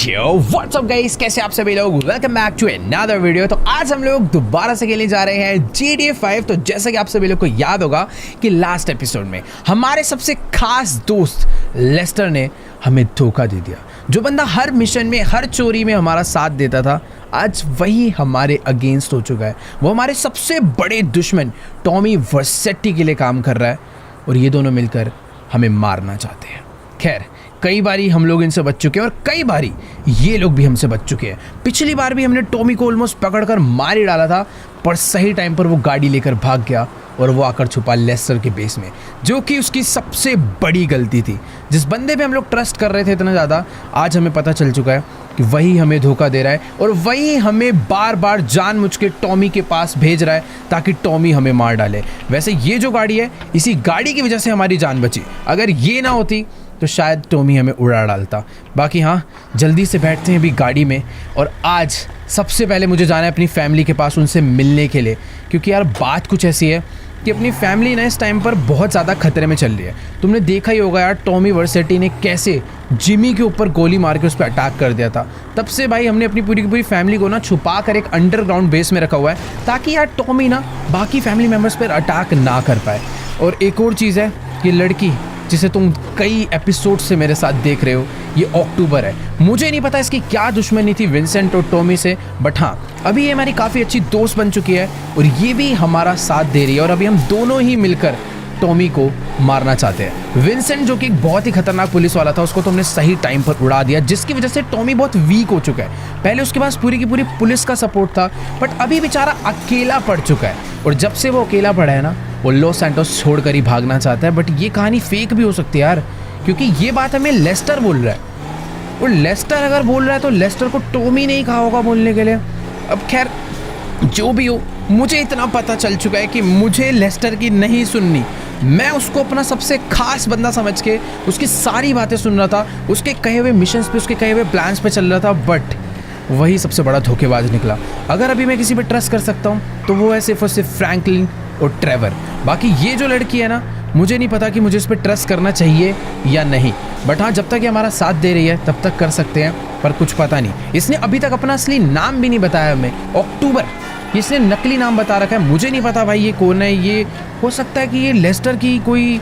Yo what's up guys, कैसे आप सभी लोग। Welcome back to another video. तो आज हम लोग दोबारा से खेलने जा रहे हैं GTA 5। तो जैसा कि आप सभी लोग को याद होगा कि लास्ट एपिसोड में हमारे सबसे खास दोस्त लेस्टर ने हमें धोखा दे दिया। जो बंदा हर मिशन में, हर चोरी में हमारा साथ देता था, आज वही हमारे अगेंस्ट हो चुका है। वो हमारे सबसे बड़े दुश्मन टॉमी वर्सेट्टी के लिए काम कर रहा है और ये दोनों मिलकर हमें मारना चाहते हैं। खैर, कई बारी हम लोग इनसे बच चुके हैं और कई बारी ये लोग भी हमसे बच चुके हैं। पिछली बार भी हमने टॉमी को ऑलमोस्ट पकड़कर मार ही डाला था, पर सही टाइम पर वो गाड़ी लेकर भाग गया और वो आकर छुपा लेस्टर के बेस में, जो कि उसकी सबसे बड़ी गलती थी। जिस बंदे पे हम लोग ट्रस्ट कर रहे थे इतना ज़्यादा, आज हमें पता चल चुका है कि वही हमें धोखा दे रहा है और वही हमें बार बार जानबूझ के टॉमी के पास भेज रहा है ताकि टॉमी हमें मार डाले। वैसे ये जो गाड़ी है, इसी गाड़ी की वजह से हमारी जान बची। अगर ये ना होती तो शायद टॉमी हमें उड़ा डालता। बाकी हाँ, जल्दी से बैठते हैं अभी गाड़ी में और आज सबसे पहले मुझे जाना है अपनी फैमिली के पास, उनसे मिलने के लिए। क्योंकि यार बात कुछ ऐसी है कि अपनी फैमिली ना इस टाइम पर बहुत ज़्यादा खतरे में चल रही है। तुमने देखा ही होगा यार, टॉमी वर्सेट्टी ने कैसे जिमी के ऊपर गोली मार के उस पर अटैक कर दिया था। तब से भाई हमने अपनी पूरी की पूरी फैमिली को ना छुपा कर एक अंडरग्राउंड बेस में रखा हुआ है ताकि यार टॉमी ना बाकी फैमिली मेम्बर्स पर अटैक ना कर पाए। और एक और चीज़ है, ये लड़की जिसे तुम कई एपिसोड से मेरे साथ देख रहे हो, ये अक्टूबर है। मुझे नहीं पता इसकी क्या दुश्मनी थी विंसेंट और टॉमी से, बट हाँ, अभी ये हमारी काफ़ी अच्छी दोस्त बन चुकी है और ये भी हमारा साथ दे रही है। और अभी हम दोनों ही मिलकर टॉमी को मारना चाहते हैं। विंसेंट जो कि एक बहुत ही खतरनाक पुलिस वाला था, उसको तो हमने सही टाइम पर उड़ा दिया, जिसकी वजह से टॉमी बहुत वीक हो चुका है। पहले उसके पास पूरी की पूरी पुलिस का सपोर्ट था, बट अभी बेचारा अकेला पड़ चुका है। और जब से वो अकेला पड़ा है ना, वो लॉस सैंटोस छोड़कर ही भागना चाहता है। बट ये कहानी फेक भी हो सकती है यार, क्योंकि ये बात हमें लेस्टर बोल रहा है और लेस्टर अगर बोल रहा है तो लेस्टर को टॉमी नहीं कहा होगा बोलने के लिए। अब खैर, जो भी हो, मुझे इतना पता चल चुका है कि मुझे लेस्टर की नहीं सुननी। मैं उसको अपना सबसे खास बंदा समझ के उसकी सारी बातें सुन रहा था, उसके कहे हुए मिशंस पे, उसके कहे हुए प्लान्स पे चल रहा था, बट वही सबसे बड़ा धोखेबाज निकला। अगर अभी मैं किसी पे ट्रस्ट कर सकता हूँ तो वो है सिर्फ और सिर्फ फ्रैंकलिन और ट्रेवर। बाकी ये जो लड़की है ना, मुझे नहीं पता कि मुझे इस पर ट्रस्ट करना चाहिए या नहीं, बट हाँ, जब तक ये हमारा साथ दे रही है तब तक कर सकते हैं। पर कुछ पता नहीं, इसने अभी तक अपना असली नाम भी नहीं बताया हमें, अक्टूबर। इसने नकली नाम बता रखा है। मुझे नहीं पता भाई ये कौन है। ये हो सकता है कि ये लेस्टर की कोई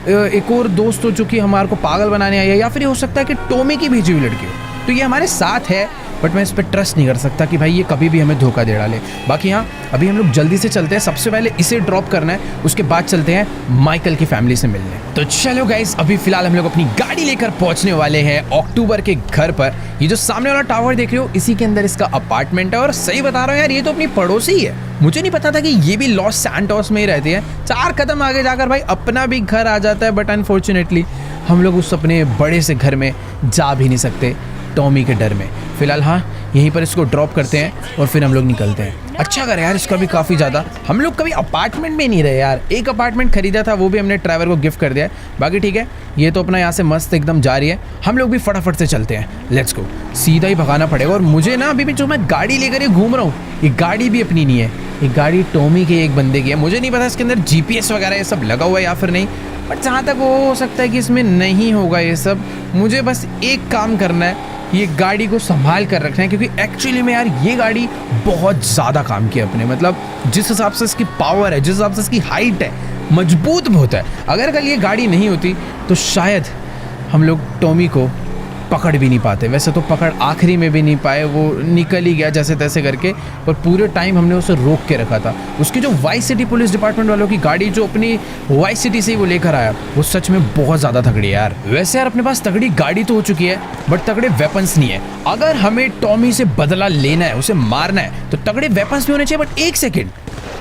एक और दोस्त हो जो कि हमारे को पागल बनाने आई है, या फिर ये हो सकता है कि टॉमी की भेजी हुई लड़की हो। तो ये हमारे साथ है, बट मैं इस पर ट्रस्ट नहीं कर सकता कि भाई ये कभी भी हमें धोखा दे डाले। बाकी हाँ, अभी हम लोग जल्दी से चलते हैं। सबसे पहले इसे ड्रॉप करना है, उसके बाद चलते हैं माइकल की फैमिली से मिलने। तो चलो गाइस, अभी फिलहाल हम लोग अपनी गाड़ी लेकर पहुंचने वाले हैं अक्टूबर के घर पर। ये जो सामने वाला टावर देख रहे हो, इसी के अंदर इसका अपार्टमेंट है। और सही बता रहा हूँ यार, ये तो अपनी पड़ोसी है। मुझे नहीं पता था कि ये भी लॉस सैंटोस में ही रहती है। 4 कदम आगे जाकर भाई अपना भी घर आ जाता है, बट अनफॉर्चुनेटली हम लोग उस अपने बड़े से घर में जा भी नहीं सकते टॉमी के डर में। फिलहाल हाँ, यहीं पर इसको ड्रॉप करते हैं और फिर हम लोग निकलते हैं। अच्छा कर यार, इसका भी काफ़ी ज़्यादा। हम लोग कभी अपार्टमेंट में नहीं रहे यार। एक अपार्टमेंट खरीदा था, वो भी हमने ड्राइवर को गिफ्ट कर दिया है। बाकी ठीक है, ये तो अपना यहाँ से मस्त एकदम जा रही है। हम लोग भी फटाफट से चलते हैं, लेट्स गो। सीधा ही भगाना पड़ेगा। और मुझे ना अभी भी जो मैं गाड़ी लेकर ये घूम रहा हूँ, ये गाड़ी भी अपनी नहीं है, ये गाड़ी टॉमी के एक बंदे की है। मुझे नहीं पता इसके अंदर GPS वगैरह ये सब लगा हुआ है या फिर नहीं, बट जहाँ तक वो हो सकता है कि इसमें नहीं होगा ये सब। मुझे बस एक काम करना है, ये गाड़ी को संभाल कर रखना है, क्योंकि एक्चुअली में यार ये गाड़ी बहुत ज़्यादा काम की है अपने। मतलब जिस हिसाब से इसकी पावर है, जिस हिसाब से इसकी हाइट है, मजबूत बहुत है। अगर कल ये गाड़ी नहीं होती तो शायद हम लोग टॉमी को पकड़ भी नहीं पाते। वैसे तो पकड़ आखिरी में भी नहीं पाए, वो निकल ही गया जैसे तैसे करके, पर पूरे टाइम हमने उसे रोक के रखा था। उसकी जो वाइस सिटी पुलिस डिपार्टमेंट वालों की गाड़ी जो अपनी वाइस सिटी से ही वो लेकर आया, वो सच में बहुत ज़्यादा तगड़ी है यार। वैसे यार अपने पास तगड़ी गाड़ी तो हो चुकी है, बट तगड़े वेपन्स नहीं है। अगर हमें टॉमी से बदला लेना है, उसे मारना है, तो तगड़े वेपन्स भी होने चाहिए। बट एक सेकेंड,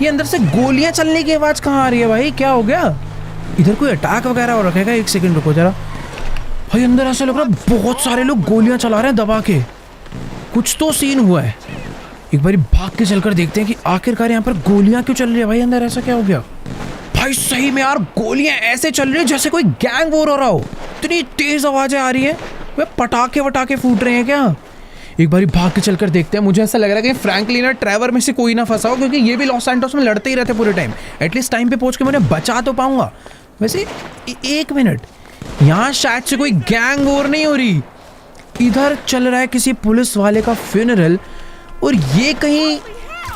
ये अंदर से गोलियाँ चलने की आवाज़ कहाँ आ रही है भाई? क्या हो गया? इधर कोई अटैक वगैरह हो रखेगा? एक सेकेंड रुको जरा भाई, अंदर ऐसा लग रहा है बहुत सारे लोग गोलियां चला रहे हैं दबा के। कुछ तो सीन हुआ है। एक बार भाग के चलकर देखते हैं कि आखिरकार यहाँ पर गोलियां क्यों चल रही है भाई। अंदर ऐसा क्या हो गया भाई? सही में यार गोलियां ऐसे चल रही है जैसे कोई गैंग वॉर हो रहा हो। इतनी तेज आवाजें आ रही है। वे पटाखे वटाखे फूट रहे हैं क्या? एक बार भाग के चलकर देखते हैं। मुझे ऐसा लग रहा है कि फ्रैंकलिन और ट्रेवर में से कोई ना फंसा हो, क्योंकि ये भी लॉस सैंटोस में लड़ते ही रहते पूरे टाइम। एटलीस्ट टाइम पे पहुंच के मैं बचा तो पाऊंगा। वैसे एक मिनट, यहाँ शायद से कोई गैंग वॉर नहीं हो रही, इधर चल रहा है किसी पुलिस वाले का फ्यूनरल, और ये कहीं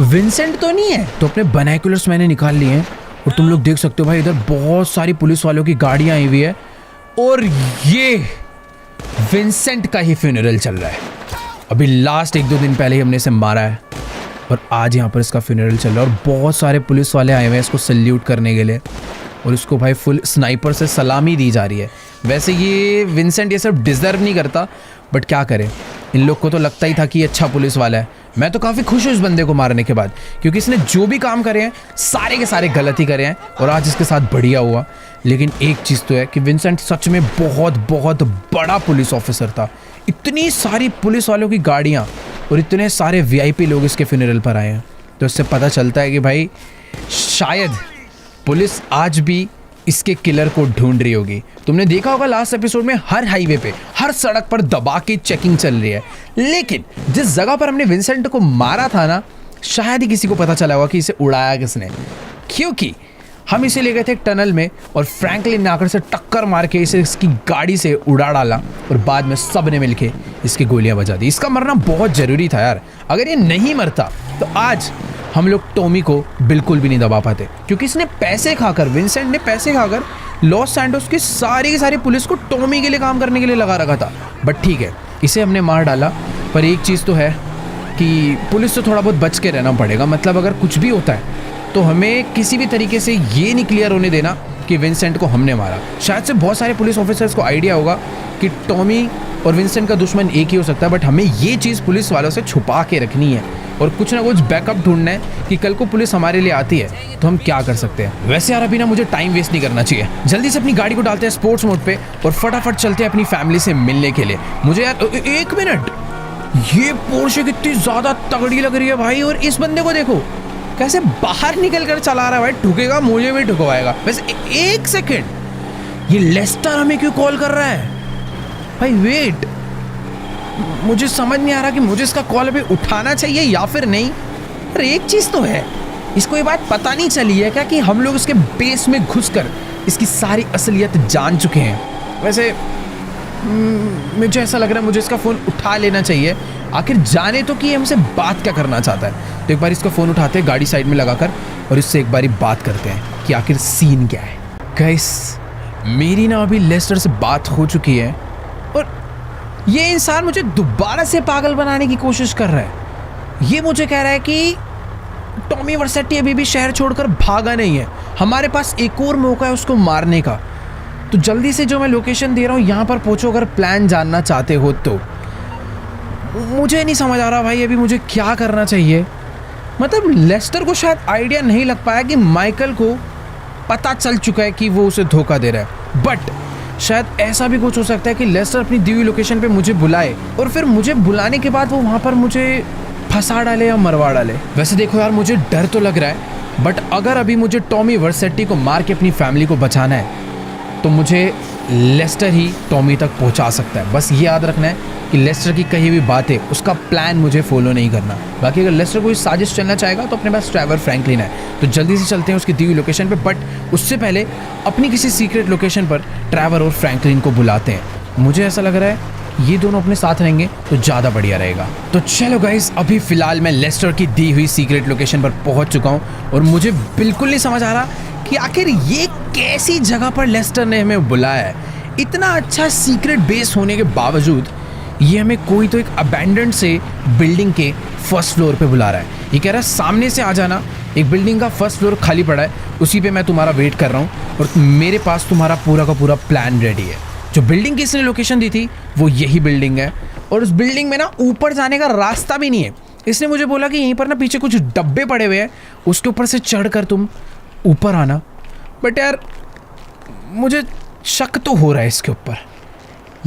विंसेंट तो नहीं है। तो अपने बाइनोकुलर्स मैंने निकाल लिए हैं और तुम लोग देख सकते हो भाई इधर बहुत सारी पुलिस वालों की गाड़ियां आई हुई है और ये विंसेंट का ही फ्यूनरल चल रहा है। अभी लास्ट 1-2 दिन पहले ही हमने इसे मारा है और आज यहाँ पर इसका फ्यूनरल चल रहा है और बहुत सारे पुलिस वाले आए हुए हैं इसको सल्यूट करने के लिए और इसको भाई फुल स्नाइपर से सलामी दी जा रही है। वैसे ये विंसेंट ये सब डिज़र्व नहीं करता, बट क्या करें, इन लोग को तो लगता ही था कि ये अच्छा पुलिस वाला है। मैं तो काफ़ी खुश हूँ इस बंदे को मारने के बाद, क्योंकि इसने जो भी काम करे हैं सारे के सारे गलत ही करे हैं और आज इसके साथ बढ़िया हुआ। लेकिन एक चीज़ तो है कि विंसेंट सच में बहुत बहुत बड़ा पुलिस ऑफिसर था। इतनी सारी पुलिस वालों की गाड़ियाँ और इतने सारे वीआईपी लोग इसके फ्यूनरल पर आए हैं, तो इससे पता चलता है कि भाई शायद पुलिस आज भी इसके किलर को ढूंढ रही होगी। तुमने देखा होगा लास्ट एपिसोड में हर हाईवे पे, हर सड़क पर दबा के चेकिंग चल रही है, लेकिन जिस जगह पर हमने विंसेंट को मारा था ना, शायद ही किसी को पता चला होगा कि इसे उड़ाया किसने, क्योंकि हम इसे ले गए थे एक टनल में और फ्रैंकलिन ने आकर से टक्कर मार के इसे इसकी गाड़ी से उड़ा डाला और बाद में सब ने मिलके इसकी गोलियां बजा दी। इसका मरना बहुत ज़रूरी था यार, अगर ये नहीं मरता तो आज हम लोग टॉमी को बिल्कुल भी नहीं दबा पाते, क्योंकि इसने पैसे खाकर, विंसेंट ने पैसे खाकर लॉस सैंटोस की सारी पुलिस को टॉमी के लिए काम करने के लिए लगा रखा था। बट ठीक है, इसे हमने मार डाला, पर एक चीज़ तो है कि पुलिस से थोड़ा बहुत बच के रहना पड़ेगा। मतलब अगर कुछ भी होता है तो हमें किसी भी तरीके से ये नहीं क्लियर होने देना कि विंसेंट को हमने मारा। शायद से बहुत सारे पुलिस ऑफिसर्स को आइडिया होगा कि टॉमी और विंसेंट का दुश्मन एक ही हो सकता है, बट हमें ये चीज़ पुलिस वालों से छुपा के रखनी है और कुछ ना कुछ बैकअप ढूंढना है कि कल को पुलिस हमारे लिए आती है तो हम क्या कर सकते हैं। वैसे यार अभी ना मुझे टाइम वेस्ट नहीं करना चाहिए, जल्दी से अपनी गाड़ी को डालते हैं स्पोर्ट्स मोड पे और फटाफट चलते हैं अपनी फैमिली से मिलने के लिए। मुझे यार 1 मिनट, ये पोर्शे कितनी ज़्यादा तगड़ी लग रही है भाई, और इस बंदे को देखो कैसे बाहर निकल कर चला रहा है भाई, ठुकेगा मुझे भी ठुकवाएगा। वैसे 1 सेकेंड, ये लेस्टर हमें क्यों कॉल कर रहा है भाई? वेट, मुझे समझ नहीं आ रहा कि मुझे इसका कॉल अभी उठाना चाहिए या फिर नहीं। पर एक चीज़ तो है, इसको ये बात पता नहीं चली है क्या कि हम लोग इसके बेस में घुसकर इसकी सारी असलियत जान चुके हैं। वैसे मुझे ऐसा लग रहा है मुझे इसका फ़ोन उठा लेना चाहिए, आखिर जाने तो कि हमसे बात क्या करना चाहता है। तो एक बार इसका फ़ोन उठाते हैं गाड़ी साइड में लगाकर और इससे एक बारी बात करते हैं कि आखिर सीन क्या है। गाइस, मेरी ना अभी लेस्टर से बात हो चुकी है और ये इंसान मुझे दोबारा से पागल बनाने की कोशिश कर रहा है। ये मुझे कह रहा है कि टॉमी वर्सेटी अभी भी शहर छोड़कर भागा नहीं है, हमारे पास एक और मौका है उसको मारने का। तो जल्दी से जो मैं लोकेशन दे रहा हूँ यहाँ पर पहुँचो अगर प्लान जानना चाहते हो तो। मुझे नहीं समझ आ रहा भाई अभी मुझे क्या करना चाहिए। मतलब लेस्टर को शायद आइडिया नहीं लग पाया कि माइकल को पता चल चुका है कि वो उसे धोखा दे रहा है, बट शायद ऐसा भी कुछ हो सकता है कि लेस्टर अपनी दी हुई लोकेशन पे मुझे बुलाए और फिर मुझे बुलाने के बाद वो वहाँ पर मुझे फंसा डाले या मरवा डाले। वैसे देखो यार, मुझे डर तो लग रहा है, बट अगर अभी मुझे टॉमी वर्सेटी को मार के अपनी फैमिली को बचाना है तो मुझे लेस्टर ही टॉमी तक पहुंचा सकता है। बस ये याद रखना है कि लेस्टर की कही हुई बात है, उसका प्लान मुझे फॉलो नहीं करना। बाकी अगर लेस्टर कोई साजिश चलना चाहेगा तो अपने पास ट्रेवर फ्रैंकलिन है, तो जल्दी से चलते हैं उसकी दी हुई लोकेशन पे। बट उससे पहले अपनी किसी सीक्रेट लोकेशन पर ट्रेवर और फ्रैंकलिन को बुलाते हैं। मुझे ऐसा लग रहा है ये दोनों अपने साथ रहेंगे तो ज़्यादा बढ़िया रहेगा। तो चलो गाइस, अभी फ़िलहाल मैं लेस्टर की दी हुई सीक्रेट लोकेशन पर पहुँच चुका हूँ और मुझे बिल्कुल नहीं समझ आ रहा कि आखिर ये कैसी जगह पर लेस्टर ने हमें बुलाया है। इतना अच्छा सीक्रेट बेस होने के बावजूद ये हमें कोई तो एक अबैंडन्ड से बिल्डिंग के फर्स्ट फ्लोर पे बुला रहा है। ये कह रहा है सामने से आ जाना, एक बिल्डिंग का फर्स्ट फ्लोर खाली पड़ा है, उसी पे मैं तुम्हारा वेट कर रहा हूँ और मेरे पास तुम्हारा पूरा का पूरा प्लान रेडी है। जो बिल्डिंग की इसने लोकेशन दी थी वो यही बिल्डिंग है और उस बिल्डिंग में ना ऊपर जाने का रास्ता भी नहीं है। इसने मुझे बोला कि यहीं पर ना पीछे कुछ डब्बे पड़े हुए हैं, उसके ऊपर से चढ़ कर तुम ऊपर आना। बट यार मुझे शक तो हो रहा है इसके ऊपर,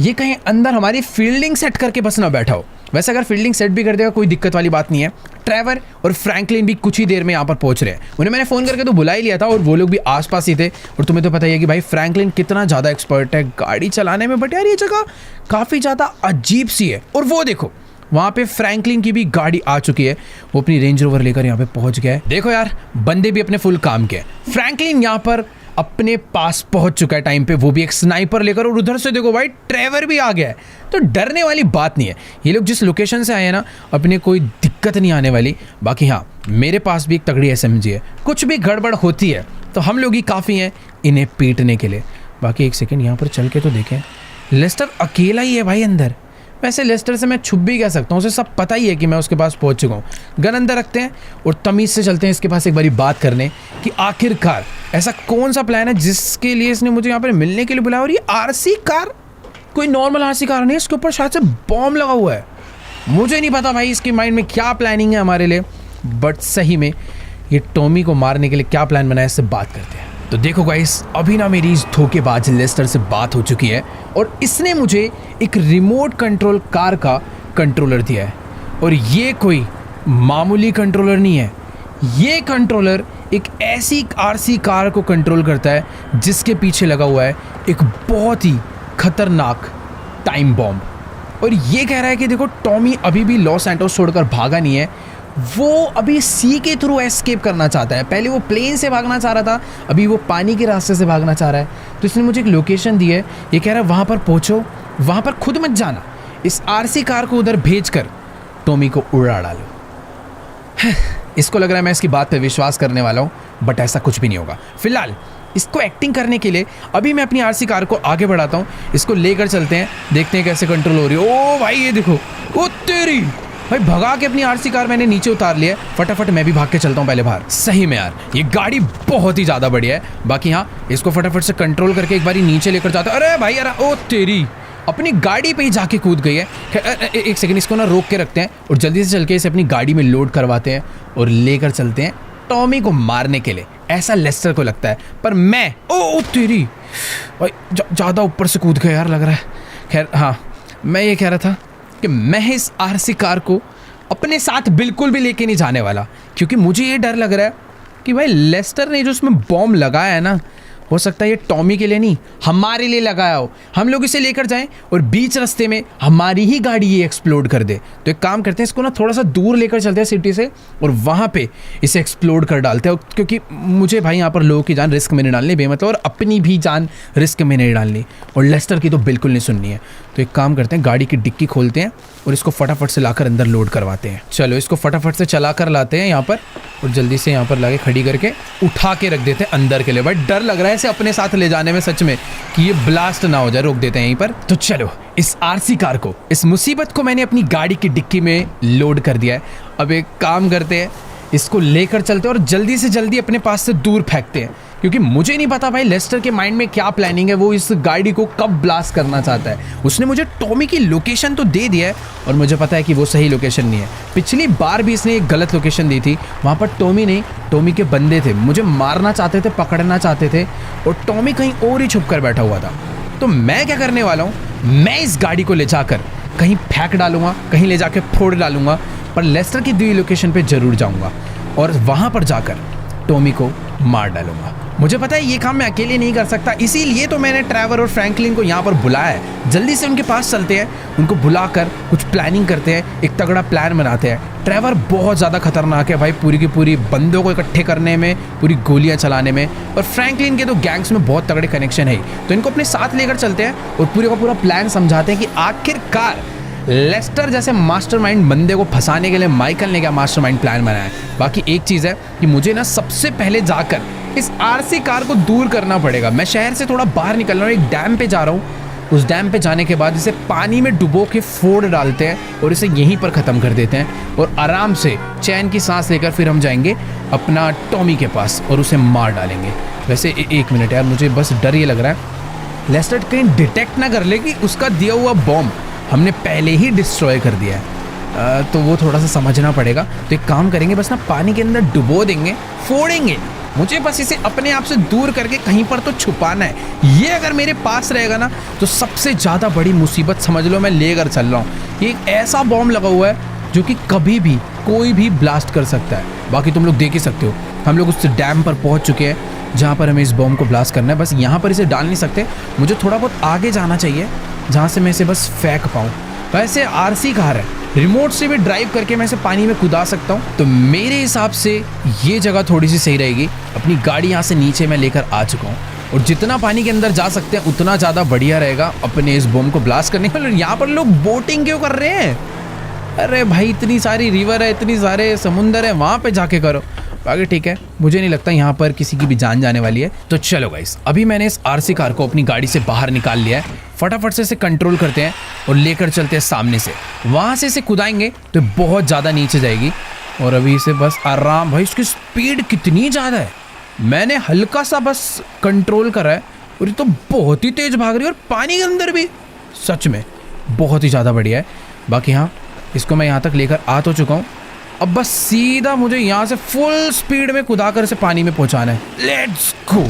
ये कहीं अंदर हमारी फील्डिंग सेट करके बस ना बैठा हो। वैसे अगर फील्डिंग सेट भी कर देगा कोई दिक्कत वाली बात नहीं है। ट्रेवर और फ्रैंकलिन भी कुछ ही देर में यहाँ पर पहुँच रहे हैं। उन्हें मैंने फ़ोन करके तो बुला ही लिया था और वो लोग भी आसपास ही थे। और तुम्हें तो पता ही है कि भाई फ्रैंकलिन कितना ज़्यादा एक्सपर्ट है गाड़ी चलाने में। बट यार ये जगह काफ़ी ज़्यादा अजीब सी है। और वो देखो वहाँ पे फ्रैंकलिन की भी गाड़ी आ चुकी है, वो अपनी रेंज रोवर लेकर यहाँ पे पहुँच गया है। देखो यार, बंदे भी अपने फुल काम के। फ्रैंकलिन यहाँ पर अपने पास पहुंच चुका है टाइम पे, वो भी एक स्नाइपर लेकर। और उधर से देखो भाई ट्रेवर भी आ गया है, तो डरने वाली बात नहीं है। ये लोग जिस लोकेशन से आए हैं ना, अपने कोई दिक्कत नहीं आने वाली। बाकी हाँ, मेरे पास भी एक तगड़ी SMG है, कुछ भी गड़बड़ होती है तो हम लोग ही काफ़ी हैं इन्हें पीटने के लिए। बाकी एक सेकेंड यहाँ पर चल के तो देखें, लेस्टर अकेला ही है भाई अंदर। वैसे लेस्टर से मैं छुप भी कह सकता हूँ, उसे सब पता ही है कि मैं उसके पास पहुँच चुका हूँ। गन अंदर रखते हैं और तमीज़ से चलते हैं इसके पास एक बारी बात करने कि आखिरकार ऐसा कौन सा प्लान है जिसके लिए इसने मुझे यहाँ पर मिलने के लिए बुलाया। और ये RC कार कोई नॉर्मल RC कार नहीं है, इसके ऊपर शायद से बॉम्ब लगा हुआ है। मुझे नहीं पता भाई इसके माइंड में क्या प्लानिंग है हमारे लिए, बट सही में ये टॉमी को मारने के लिए क्या प्लान बनाया, इससे बात करते हैं। तो देखो गाइस, अभी ना मेरी इस धोखेबाज लेस्टर से बात हो चुकी है और इसने मुझे एक रिमोट कंट्रोल कार का कंट्रोलर दिया है। और ये कोई मामूली कंट्रोलर नहीं है, ये कंट्रोलर एक ऐसी RC कार को कंट्रोल करता है जिसके पीछे लगा हुआ है एक बहुत ही खतरनाक टाइम बॉम्ब। और ये कह रहा है कि देखो टॉमी अभी भी लॉस सैंटोस छोड़कर भागा नहीं है, वो अभी सी के थ्रू एस्केप करना चाहता है। पहले वो प्लेन से भागना चाह रहा था, अभी वो पानी के रास्ते से भागना चाह रहा है। तो इसने मुझे एक लोकेशन दी है, ये कह रहा है वहाँ पर पहुँचो, वहाँ पर खुद मत जाना, इस RC कार को उधर भेजकर टॉमी को उड़ा डालो। इसको लग रहा है मैं इसकी बात पे विश्वास करने वाला हूँ, बट ऐसा कुछ भी नहीं होगा। फिलहाल इसको एक्टिंग करने के लिए अभी मैं अपनी RC कार को आगे बढ़ाता हूँ, इसको लेकर चलते हैं, देखते हैं कैसे कंट्रोल हो रही है। ओ भाई ये देखो, ओ तेरी भाई, भगा के अपनी RC कार मैंने नीचे उतार लिया है। फटाफट मैं भी भाग के चलता हूँ पहले बाहर। सही में यार ये गाड़ी बहुत ही ज़्यादा बढ़िया है। बाकी हाँ, इसको फटाफट से कंट्रोल करके एक बारी नीचे लेकर जाता। अरे भाई यार, ओ तेरी अपनी गाड़ी पे ही जाके कूद गई है। एक सेकंड, इसको ना रोक के रखते हैं और जल्दी से चल के इसे अपनी गाड़ी में लोड करवाते हैं और लेकर चलते हैं टॉमी को मारने के लिए। ऐसा लेस्टर को लगता है, पर मैं ओ तेरी भाई ज़्यादा ऊपर से कूद गया यार लग रहा है। खैर हाँ, मैं ये कह रहा था कि मैं इस RC कार को अपने साथ बिल्कुल भी लेके नहीं जाने वाला, क्योंकि मुझे ये डर लग रहा है कि भाई लेस्टर ने जो उसमें बॉम्ब लगाया है ना, हो सकता है ये टॉमी के लिए नहीं हमारे लिए लगाया हो। हम लोग इसे लेकर जाएं और बीच रास्ते में हमारी ही गाड़ी ये एक्सप्लोड कर दे। तो एक काम करते हैं, इसको ना थोड़ा सा दूर लेकर चलते हैं सिटी से और वहाँ पे इसे एक्सप्लोड कर डालते हैं, क्योंकि मुझे भाई यहाँ पर लोगों की जान रिस्क में नहीं डालनी बेमतलब, और अपनी भी जान रिस्क में नहीं डालनी, और लेस्टर की तो बिल्कुल नहीं सुननी है। तो एक काम करते हैं, गाड़ी की डिक्की खोलते हैं और इसको फटाफट से लाकर अंदर लोड करवाते हैं। चलो इसको फटाफट से चला कर लाते हैं यहाँ पर और जल्दी से यहाँ पर लाके खड़ी करके उठा के रख देते हैं अंदर के लिए। भाई डर लग रहा है इसे अपने साथ ले जाने में सच में, कि ये ब्लास्ट ना हो जाए। रोक देते हैं यहीं पर। तो चलो इस RC कार को, इस मुसीबत को मैंने अपनी गाड़ी की डिक्की में लोड कर दिया है। अब एक काम करते हैं, इसको लेकर चलते हैं और जल्दी से जल्दी अपने पास से दूर फेंकते हैं, क्योंकि मुझे नहीं पता भाई लेस्टर के माइंड में क्या प्लानिंग है, वो इस गाड़ी को कब ब्लास्ट करना चाहता है। उसने मुझे टॉमी की लोकेशन तो दे दिया है और मुझे पता है कि वो सही लोकेशन नहीं है। पिछली बार भी इसने एक गलत लोकेशन दी थी, वहाँ पर टॉमी नहीं, टॉमी के बंदे थे, मुझे मारना चाहते थे, पकड़ना चाहते थे, और टॉमी कहीं और ही छुप कर बैठा हुआ था। तो मैं क्या करने वाला हूँ, मैं इस गाड़ी को ले जाकर कहीं फेंक डालूंगा, कहीं ले जाकर फोड़ डालूंगा, पर लेस्टर की दी लोकेशन पे जरूर जाऊंगा और वहाँ पर जाकर टॉमी को मार डालूंगा। मुझे पता है ये काम मैं अकेले नहीं कर सकता, इसीलिए तो मैंने ट्रेवर और फ्रैंकलिन को यहाँ पर बुलाया है। जल्दी से उनके पास चलते हैं, उनको बुलाकर कुछ प्लानिंग करते हैं, एक तगड़ा प्लान बनाते हैं। ट्रेवर बहुत ज़्यादा खतरनाक है भाई, पूरी की पूरी बंदों को इकट्ठे करने में, पूरी गोलियाँ चलाने में, और फ्रैंकलिन के तो गैंग्स में बहुत तगड़े कनेक्शन है। तो इनको अपने साथ लेकर चलते हैं और पूरे का पूरा प्लान समझाते हैं कि आखिरकार लेस्टर जैसे मास्टरमाइंड बंदे को फंसाने के लिए माइकल ने क्या मास्टरमाइंड प्लान बनाया है। बाकी एक चीज़ है कि मुझे ना सबसे पहले जाकर इस RC कार को दूर करना पड़ेगा। मैं शहर से थोड़ा बाहर निकल रहा हूँ, एक डैम पे जा रहा हूँ। उस डैम पे जाने के बाद इसे पानी में डुबो के फोड़ डालते हैं और इसे यहीं पर ख़त्म कर देते हैं, और आराम से चैन की सांस लेकर फिर हम जाएंगे अपना टॉमी के पास और उसे मार डालेंगे। वैसे एक मिनट यार, मुझे बस डर ये लग रहा है लेस्टर कहीं डिटेक्ट ना कर ले कि उसका दिया हुआ बॉम्ब हमने पहले ही डिस्ट्रॉय कर दिया है, तो वो थोड़ा सा समझना पड़ेगा। तो एक काम करेंगे, बस ना पानी के अंदर डुबो देंगे, फोड़ेंगे। मुझे बस इसे अपने आप से दूर करके कहीं पर तो छुपाना है। ये अगर मेरे पास रहेगा ना तो सबसे ज़्यादा बड़ी मुसीबत समझ लो मैं लेकर चल रहा हूँ। ये एक ऐसा बॉम्ब लगा हुआ है जो कि कभी भी कोई भी ब्लास्ट कर सकता है। बाकी तुम लोग देख ही सकते हो, हम लोग उस डैम पर पहुँच चुके हैं जहाँ पर हमें इस बॉम्ब को ब्लास्ट करना है। बस यहाँ पर इसे डाल नहीं सकते, मुझे थोड़ा बहुत आगे जाना चाहिए जहाँ से मैं इसे बस फेंक पाऊँ। वैसे RC कार है, रिमोट से भी ड्राइव करके मैं इसे पानी में कूदा सकता हूँ। तो मेरे हिसाब से ये जगह थोड़ी सी सही रहेगी। अपनी गाड़ी यहाँ से नीचे मैं लेकर आ चुका हूँ और जितना पानी के अंदर जा सकते हैं उतना ज़्यादा बढ़िया रहेगा अपने इस बम को ब्लास्ट करने के लिए। यहाँ पर लोग बोटिंग क्यों कर रहे हैं? अरे भाई इतनी सारी रिवर है, इतनी सारे समुंदर है, वहाँ पे जाके करो। बाकी ठीक है, मुझे नहीं लगता यहाँ पर किसी की भी जान जाने वाली है। तो चलो गाइस, अभी मैंने इस आरसी कार को अपनी गाड़ी से बाहर निकाल लिया है। फटाफट से इसे कंट्रोल करते हैं और लेकर चलते हैं सामने से। वहाँ से इसे कुदाएंगे तो बहुत ज़्यादा नीचे जाएगी और अभी इसे बस आराम। भाई इसकी स्पीड कितनी ज़्यादा है, मैंने हल्का सा बस कंट्रोल करा है और ये तो बहुत ही तेज़ भाग रही है और पानी के अंदर भी सच में बहुत ही ज़्यादा बढ़िया है। बाकी हाँ, इसको मैं यहाँ तक लेकर आ तो चुका हूँ। अब बस सीधा मुझे यहाँ से फुल स्पीड में कुदा कर इसे पानी में पहुँचाना है। Let's go.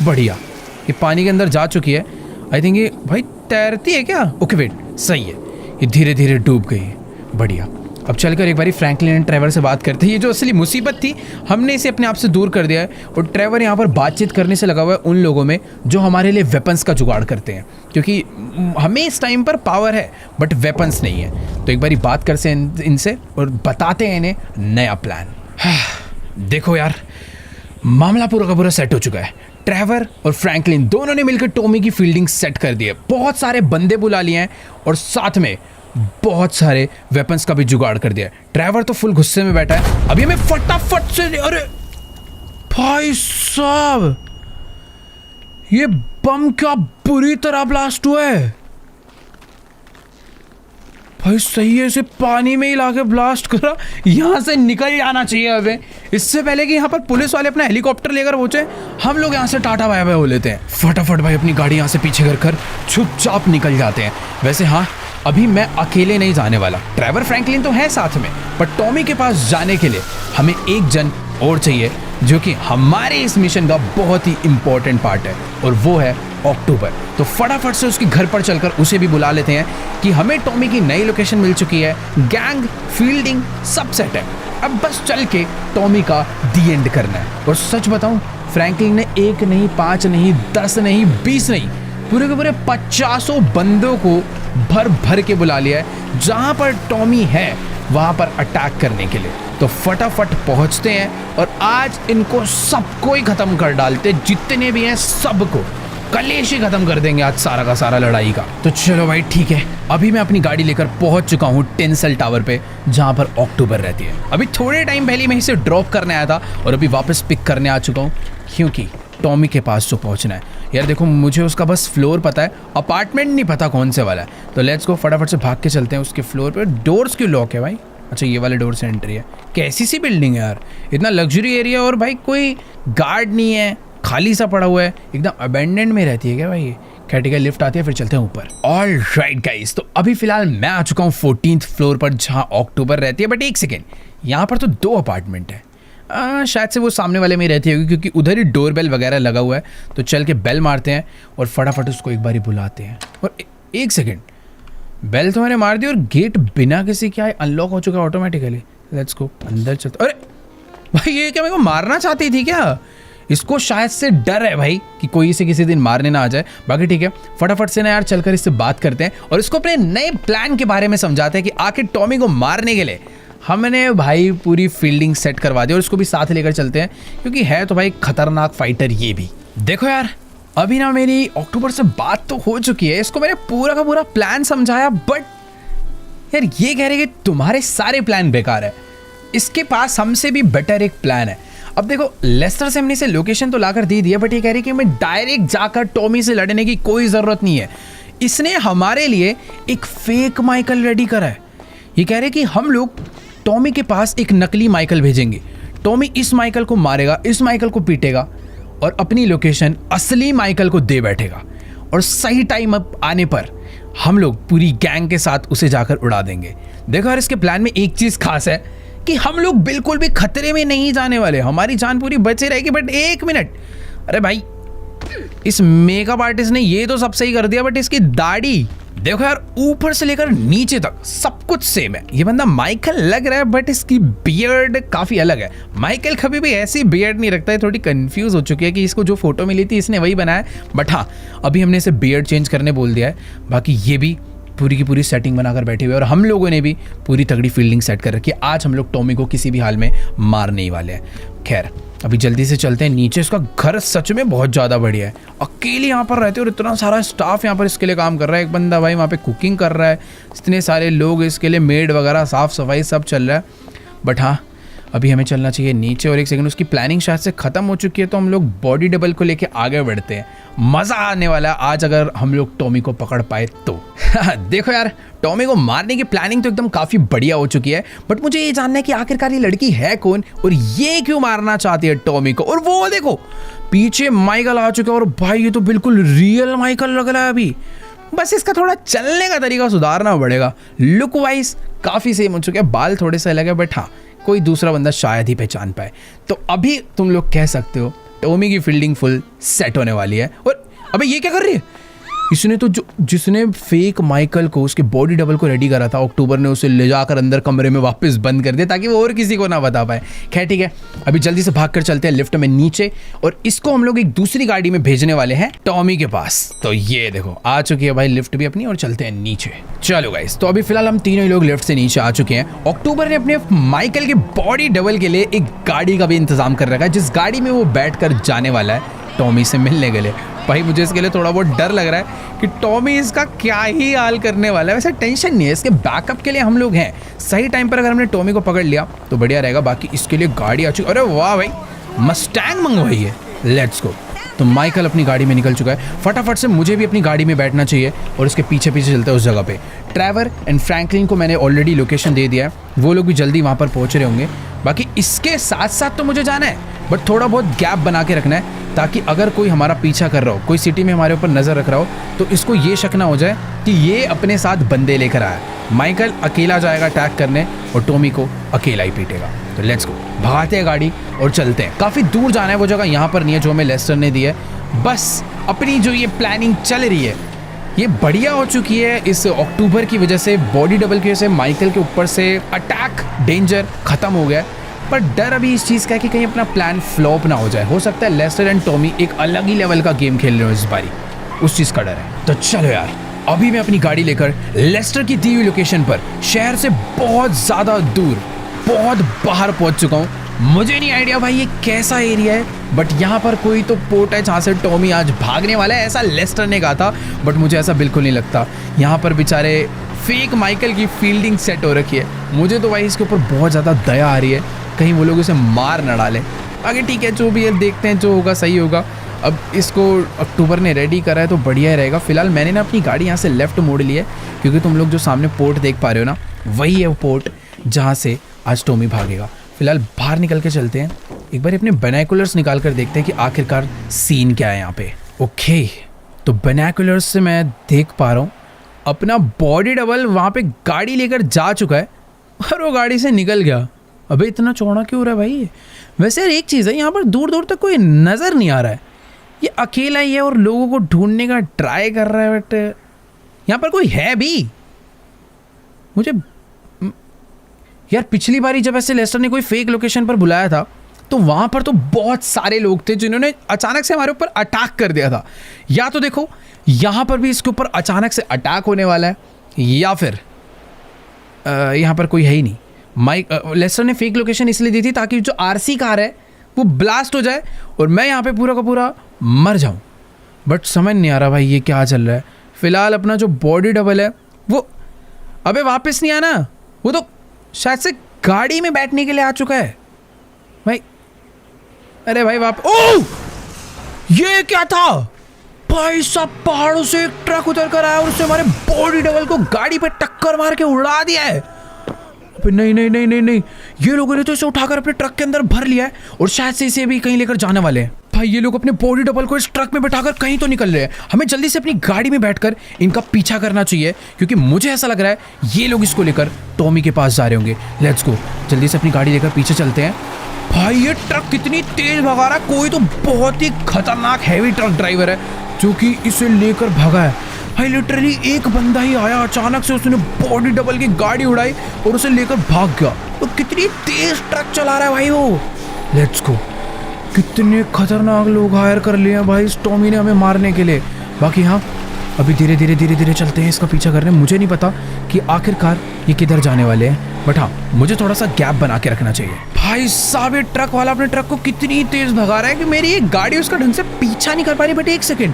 बढ़िया, ये पानी के अंदर जा चुकी है। आई थिंक ये भाई तैरती है क्या? ओके वेट, सही है, ये धीरे धीरे डूब गई है। बढ़िया। अब चलकर एक बारी फ्रैंकलिन एंड ट्रेवर से बात करते हैं। ये जो असली मुसीबत थी हमने इसे अपने आप से दूर कर दिया है और ट्रेवर यहाँ पर बातचीत करने से लगा हुआ है उन लोगों में जो हमारे लिए वेपन्स का जुगाड़ करते हैं, क्योंकि हमें इस टाइम पर पावर है बट वेपन्स नहीं है। तो एक बारी बात करते हैं इनसे और बताते हैं इन्हें नया प्लान। देखो यार, मामला पूरा का पूरा सेट हो चुका है। ट्रेवर और फ्रैंकलिन दोनों ने मिलकर टॉमी की फील्डिंग सेट कर दी है। बहुत सारे बंदे बुला लिए हैं और साथ में बहुत सारे वेपन्स का भी जुगाड़ कर दिया है। ट्रेवर तो फुल गुस्से में बैठा है। अभी हमें फटाफट से, अरे भाई साहब, ये बम क्या बुरी तरह ब्लास्ट हुआ है। भाई सही है, इसे पानी में ही लाके ब्लास्ट करा। यहाँ से निकल जाना चाहिए अबे, इससे पहले कि यहाँ पर पुलिस वाले अपना हेलीकॉप्टर लेकर पहुंचे। हम लोग यहाँ से टाटा बाय बाय हो लेते हैं। फटाफट भाई अपनी गाड़ी यहाँ से पीछे कर चुपचाप निकल जाते हैं। वैसे हाँ, अभी मैं अकेले नहीं जाने वाला, ट्रेवर फ्रैंकलिन तो है साथ में, पर टॉमी के पास जाने के लिए हमें एक जन और चाहिए जो कि हमारे इस मिशन का बहुत ही इंपॉर्टेंट पार्ट है और वो है अक्टूबर। तो फटाफट से उसके घर पर चलकर उसे भी बुला लेते हैं कि हमें टॉमी की नई लोकेशन मिल चुकी है, गैंग फील्डिंग सब सेट है। अब बस चल के टॉमी का दी एंड करना है। और सच बताऊं, फ्रैंकलिन ने 1 नहीं 5 नहीं 10 नहीं 20 नहीं, पूरे के पूरे 50 बंदों को भर भर के बुला लिया है जहां पर टॉमी है वहां पर अटैक करने के लिए। तो फटाफट पहुंचते हैं और आज इनको सबको ही खत्म कर डालते, जितने भी हैं सबको कलेश ही खत्म कर देंगे आज सारा का सारा लड़ाई का। तो चलो भाई ठीक है, अभी मैं अपनी गाड़ी लेकर पहुंच चुका हूँ टेंसल टावर पे जहां पर अक्टूबर रहती है। अभी थोड़े टाइम पहले मैं इसे ड्रॉप करने आया था और अभी वापस पिक करने आ चुका हूँ क्योंकि टॉमी के पास जो पहुंचना है। यार देखो, मुझे उसका बस फ्लोर पता है, अपार्टमेंट नहीं पता कौन से वाला है। तो लेट्स गो, फटाफट से भाग के चलते हैं उसके फ्लोर पे। डोर्स क्यों लॉक है भाई? अच्छा, ये वाले डोर से एंट्री है। कैसी सी बिल्डिंग है यार, इतना लग्जरी एरिया और भाई कोई गार्ड नहीं है, खाली सा पड़ा हुआ है, एकदम अबेंडेंड में रहती है क्या भाई? खैर ठीक है, लिफ्ट आती है, फिर चलते हैं ऊपर। ऑल राइट गाइस, तो अभी फिलहाल मैं आ चुका हूँ 14th फ्लोर पर जहाँ अक्टूबर रहती है। बट एक सेकेंड, यहाँ पर तो 2 अपार्टमेंट है। शायद से वो सामने वाले में ही रहती होगी क्योंकि उधर ही डोर बेल वगैरह लगा हुआ है। तो चल के बेल मारते हैं और फटाफट उसको एक बारी बुलाते हैं। और एक सेकेंड, बेल तो मैंने मार दी और गेट बिना किसी क्या अनलॉक हो चुका है ऑटोमेटिकली। लेट्स गो, अंदर चलते। अरे भाई, ये क्या मेरे को मारना चाहती थी क्या? इसको शायद से डर है भाई कि कोई इसे किसी दिन मारने ना आ जाए। बाकी ठीक है, फटाफट से ना यार चलकर इससे बात करते हैं और इसको अपने नए प्लान के बारे में समझाते हैं कि आखिर टॉमी को मारने के लिए हमने भाई पूरी फील्डिंग सेट करवा दी और इसको भी साथ लेकर चलते हैं क्योंकि है तो भाई खतरनाक फाइटर ये भी। देखो यार, अभी ना मेरी अक्टूबर से बात तो हो चुकी है, इसको मैंने पूरा का पूरा प्लान समझाया, बट यार ये कह रहे कि तुम्हारे सारे प्लान बेकार है, इसके पास हमसे भी बेटर एक प्लान है। अब देखो, लेस्टर से हमने इसे लोकेशन तो लाकर दे दिया, बट ये कह रही कि हमें डायरेक्ट जाकर टॉमी से लड़ने की कोई ज़रूरत नहीं है। इसने हमारे लिए एक फेक माइकल रेडी करा है। ये कह रहे कि हम लोग टॉमी के पास एक नकली माइकल भेजेंगे, टॉमी इस माइकल को मारेगा, इस माइकल को पीटेगा और अपनी लोकेशन असली माइकल को दे बैठेगा और सही टाइम अप आने पर हम लोग पूरी गैंग के साथ उसे जाकर उड़ा देंगे। देखो यार, इसके प्लान में एक चीज़ खास है कि हम लोग बिल्कुल भी खतरे में नहीं जाने वाले, हमारी जान पूरी बची रहेगी। बट एक मिनट, अरे भाई, इस मेकअप आर्टिस्ट ने ये तो सब सही कर दिया, बट इसकी दाढ़ी देखो यार, ऊपर से लेकर नीचे तक सब कुछ सेम है। ये बंदा माइकल लग रहा है बट इसकी बियर्ड काफ़ी अलग है। माइकल कभी भी ऐसी बियर्ड नहीं रखता है। थोड़ी कंफ्यूज हो चुकी है कि इसको जो फोटो मिली थी इसने वही बनाया, बट हाँ, अभी हमने इसे बियर्ड चेंज करने बोल दिया है। बाकी ये भी पूरी की पूरी सेटिंग बनाकर बैठे हुए और हम लोगों ने भी पूरी तगड़ी फील्डिंग सेट कर रखी है। आज हम लोग टॉमी को किसी भी हाल में मारने ही वाले हैं। खैर अभी जल्दी से चलते हैं नीचे। इसका घर सच में बहुत ज़्यादा बढ़िया है। अकेले यहाँ पर रहते और इतना सारा स्टाफ यहाँ पर इसके लिए काम कर रहा है। एक बंदा भाई वहाँ पे कुकिंग कर रहा है, इतने सारे लोग इसके लिए, मेड वगैरह, साफ़ सफाई सब चल रहा है। बट हाँ अभी हमें चलना चाहिए नीचे और एक सेकंड उसकी प्लानिंग शायद से ख़त्म हो चुकी है, तो हम लोग बॉडी डबल को लेके आगे बढ़ते हैं। मज़ा आने वाला है आज अगर हम लोग टॉमी को पकड़ पाए तो। देखो यार, टॉमी को मारने की प्लानिंग तो एकदम काफ़ी बढ़िया हो चुकी है, बट मुझे ये जानना है कि आखिरकार ये लड़की है कौन और ये क्यों मारना चाहती है टॉमी को। और वो देखो पीछे माइकल आ चुका है और भाई ये तो बिल्कुल रियल माइकल लग रहा है अभी। बस इसका थोड़ा चलने का तरीका सुधारना पड़ेगा। लुक वाइज काफ़ी सेम हो चुके हैं, बाल थोड़े से अलग है, बट हाँ कोई दूसरा बंदा शायद ही पहचान पाए। तो अभी तुम लोग कह सकते हो टॉमी की फील्डिंग फुल सेट होने वाली है। और अबे ये क्या कर रही है? इसने तो जिसने फेक माइकल को, उसके बॉडी डबल को रेडी करा था, अक्टूबर ने उसे ले जाकर अंदर कमरे में वापस बंद कर दिया ताकि वो और किसी को ना बता पाए। खैर ठीक है, अभी जल्दी से भागकर चलते हैं लिफ्ट में नीचे और इसको हम लोग एक दूसरी गाड़ी में भेजने वाले हैं टॉमी के पास। तो ये देखो आ चुकी है भाई लिफ्ट भी अपनी और चलते हैं नीचे। चलो गाइस, तो अभी फिलहाल हम तीनों ही लोग लिफ्ट से नीचे आ चुके हैं। अक्टूबर ने अपने माइकल के बॉडी डबल के लिए एक गाड़ी का भी इंतजाम कर रखा है, जिस गाड़ी में वो बैठ कर जाने वाला है टॉमी से मिलने के लिए। भाई मुझे इसके लिए थोड़ा बहुत डर लग रहा है कि टॉमी इसका क्या ही हाल करने वाला है। वैसे टेंशन नहीं है, इसके बैकअप के लिए हम लोग हैं। सही टाइम पर अगर हमने टॉमी को पकड़ लिया तो बढ़िया रहेगा। बाकी इसके लिए गाड़ी आ चुकी। अरे वाह भाई, मस्टैंग मंगवाई है, लेट्स गो। तो माइकल अपनी गाड़ी में निकल चुका है। फटाफट से मुझे भी अपनी गाड़ी में बैठना चाहिए और उसके पीछे पीछे चलते हैं उस जगह पे। ट्रेवर एंड फ्रैंकलिन को मैंने ऑलरेडी लोकेशन दे दिया है, वो लोग भी जल्दी वहाँ पर पहुँच रहे होंगे। बाकी इसके साथ साथ तो मुझे जाना है, बट थोड़ा बहुत गैप बना के रखना है ताकि अगर कोई हमारा पीछा कर रहा हो, कोई सिटी में हमारे ऊपर नज़र रख रहा हो, तो इसको ये शक ना हो जाए कि ये अपने साथ बंदे लेकर आया। माइकल अकेला जाएगा अटैक करने और टॉमी को अकेला ही पीटेगा। तो लेट्स गो, भगाते हैं गाड़ी और चलते हैं। काफ़ी दूर जाना है, वो जगह यहाँ पर नहीं है जो हमें लेस्टर ने दी है। बस अपनी जो ये प्लानिंग चल रही है ये बढ़िया हो चुकी है। इस अक्टूबर की वजह से, बॉडी डबल की वजह से माइकल के ऊपर से अटैक डेंजर ख़त्म हो गया। पर डर अभी इस चीज़ का है कि कहीं अपना प्लान फ्लॉप ना हो जाए। हो सकता है लेस्टर एंड टॉमी एक अलग ही लेवल का गेम खेल रहे हो इस बारी, उस चीज़ का डर है। तो चलो यार, अभी मैं अपनी गाड़ी लेकर लेस्टर की दी हुई लोकेशन पर शहर से बहुत ज़्यादा दूर, बहुत बाहर पहुंच चुका हूँ। मुझे नहीं आइडिया भाई ये कैसा एरिया है, बट यहाँ पर कोई तो पोर्ट है जहाँ से टॉमी आज भागने वाला है, ऐसा लेस्टर ने कहा था। बट मुझे ऐसा बिल्कुल नहीं लगता। यहाँ पर बेचारे फेक माइकल की फील्डिंग सेट हो रखी है। मुझे तो भाई इसके ऊपर बहुत ज़्यादा दया आ रही है, कहीं वो लोग इसे मार न डालें। आगे ठीक है, जो भी है देखते हैं, जो होगा सही होगा। अब इसको अक्टूबर ने रेडी करा है तो बढ़िया रहेगा। फिलहाल मैंने ना अपनी गाड़ी यहाँ से लेफ़्ट मोड़ ली है, क्योंकि तुम लोग जो सामने पोर्ट देख पा रहे हो ना, वही है वो पोर्ट जहाँ से आज टॉमी भागेगा। फिलहाल बाहर निकल के चलते हैं, एक बार अपने बाइनोकुलर्स निकाल कर देखते हैं कि आखिरकार सीन क्या है यहाँ पे। ओके, तो बाइनोकुलर्स से मैं देख पा रहा हूँ अपना बॉडी डबल वहाँ पे गाड़ी लेकर जा चुका है और वो गाड़ी से निकल गया। अबे इतना चौड़ा क्यों हो रहा है भाई? वैसे यार एक चीज़ है, यहाँ पर दूर दूर तक कोई नज़र नहीं आ रहा है। ये अकेला ही है और लोगों को ढूंढने का ट्राई कर रहा है, बट यहाँ पर कोई है भी? मुझे यार पिछली बारी जब ऐसे लेस्टर ने कोई फेक लोकेशन पर बुलाया था तो वहाँ पर तो बहुत सारे लोग थे जिन्होंने अचानक से हमारे ऊपर अटैक कर दिया था। या तो देखो यहाँ पर भी इसके ऊपर अचानक से अटैक होने वाला है, या फिर यहाँ पर कोई है ही नहीं। लेस्टर ने फेक लोकेशन इसलिए दी थी ताकि जो आरसी कार है वो ब्लास्ट हो जाए और मैं यहाँ पे पूरा का पूरा मर जाऊँ। बट समझ नहीं आ रहा भाई ये क्या चल रहा है। फिलहाल अपना जो बॉडी डबल है वो अबे वापस नहीं आना, वो तो शायद से गाड़ी में बैठने के लिए आ चुका है भाई। अरे भाई ओह, ये क्या था भाई साहब? पहाड़ों से एक ट्रक उतर कर आया और उससे हमारे बॉडी डबल को गाड़ी पे टक्कर मार के उड़ा दिया है। नहीं नहीं नहीं नहीं नहीं, ये लोगों ने तो इसे उठाकर अपने ट्रक के अंदर भर लिया है और शायद से इसे भी कहीं लेकर जाने वाले हैं। भाई ये लोग अपने बॉडी डबल को इस ट्रक में बैठाकर कहीं तो निकल रहे हैं। हमें जल्दी से अपनी गाड़ी में बैठकर इनका पीछा करना चाहिए, क्योंकि मुझे ऐसा लग रहा है ये लोग इसको लेकर टॉमी के पास जा रहे होंगे। लेट्स गो, जल्दी से अपनी गाड़ी लेकर पीछे चलते हैं। भाई ये ट्रक कितनी तेज भगा रहा है, कोई तो बहुत ही खतरनाक हैवी ट्रक ड्राइवर है जो कि इसे लेकर भागा है। भाई लिटरली एक बंदा ही आया, अचानक से उसने बॉडी डबल की गाड़ी उड़ाई और उसे लेकर भाग गया। तो कितनी तेज ट्रक चला रहा है भाई वो। लेट्स गो, कितने खतरनाक लोग हायर कर लिए हैं भाई इस टॉमी ने हमें मारने के लिए। बाकी हाँ, अभी धीरे धीरे चलते हैं इसका पीछा करने। मुझे नहीं पता कि आखिरकार ये किधर जाने वाले हैं, बट हाँ मुझे थोड़ा सा गैप बना के रखना चाहिए। भाई साहब ये ट्रक वाला अपने ट्रक को कितनी तेज भगा रहा है कि मेरी एक गाड़ी उसका ढंग से पीछा नहीं कर पा रही। बट एक सेकेंड,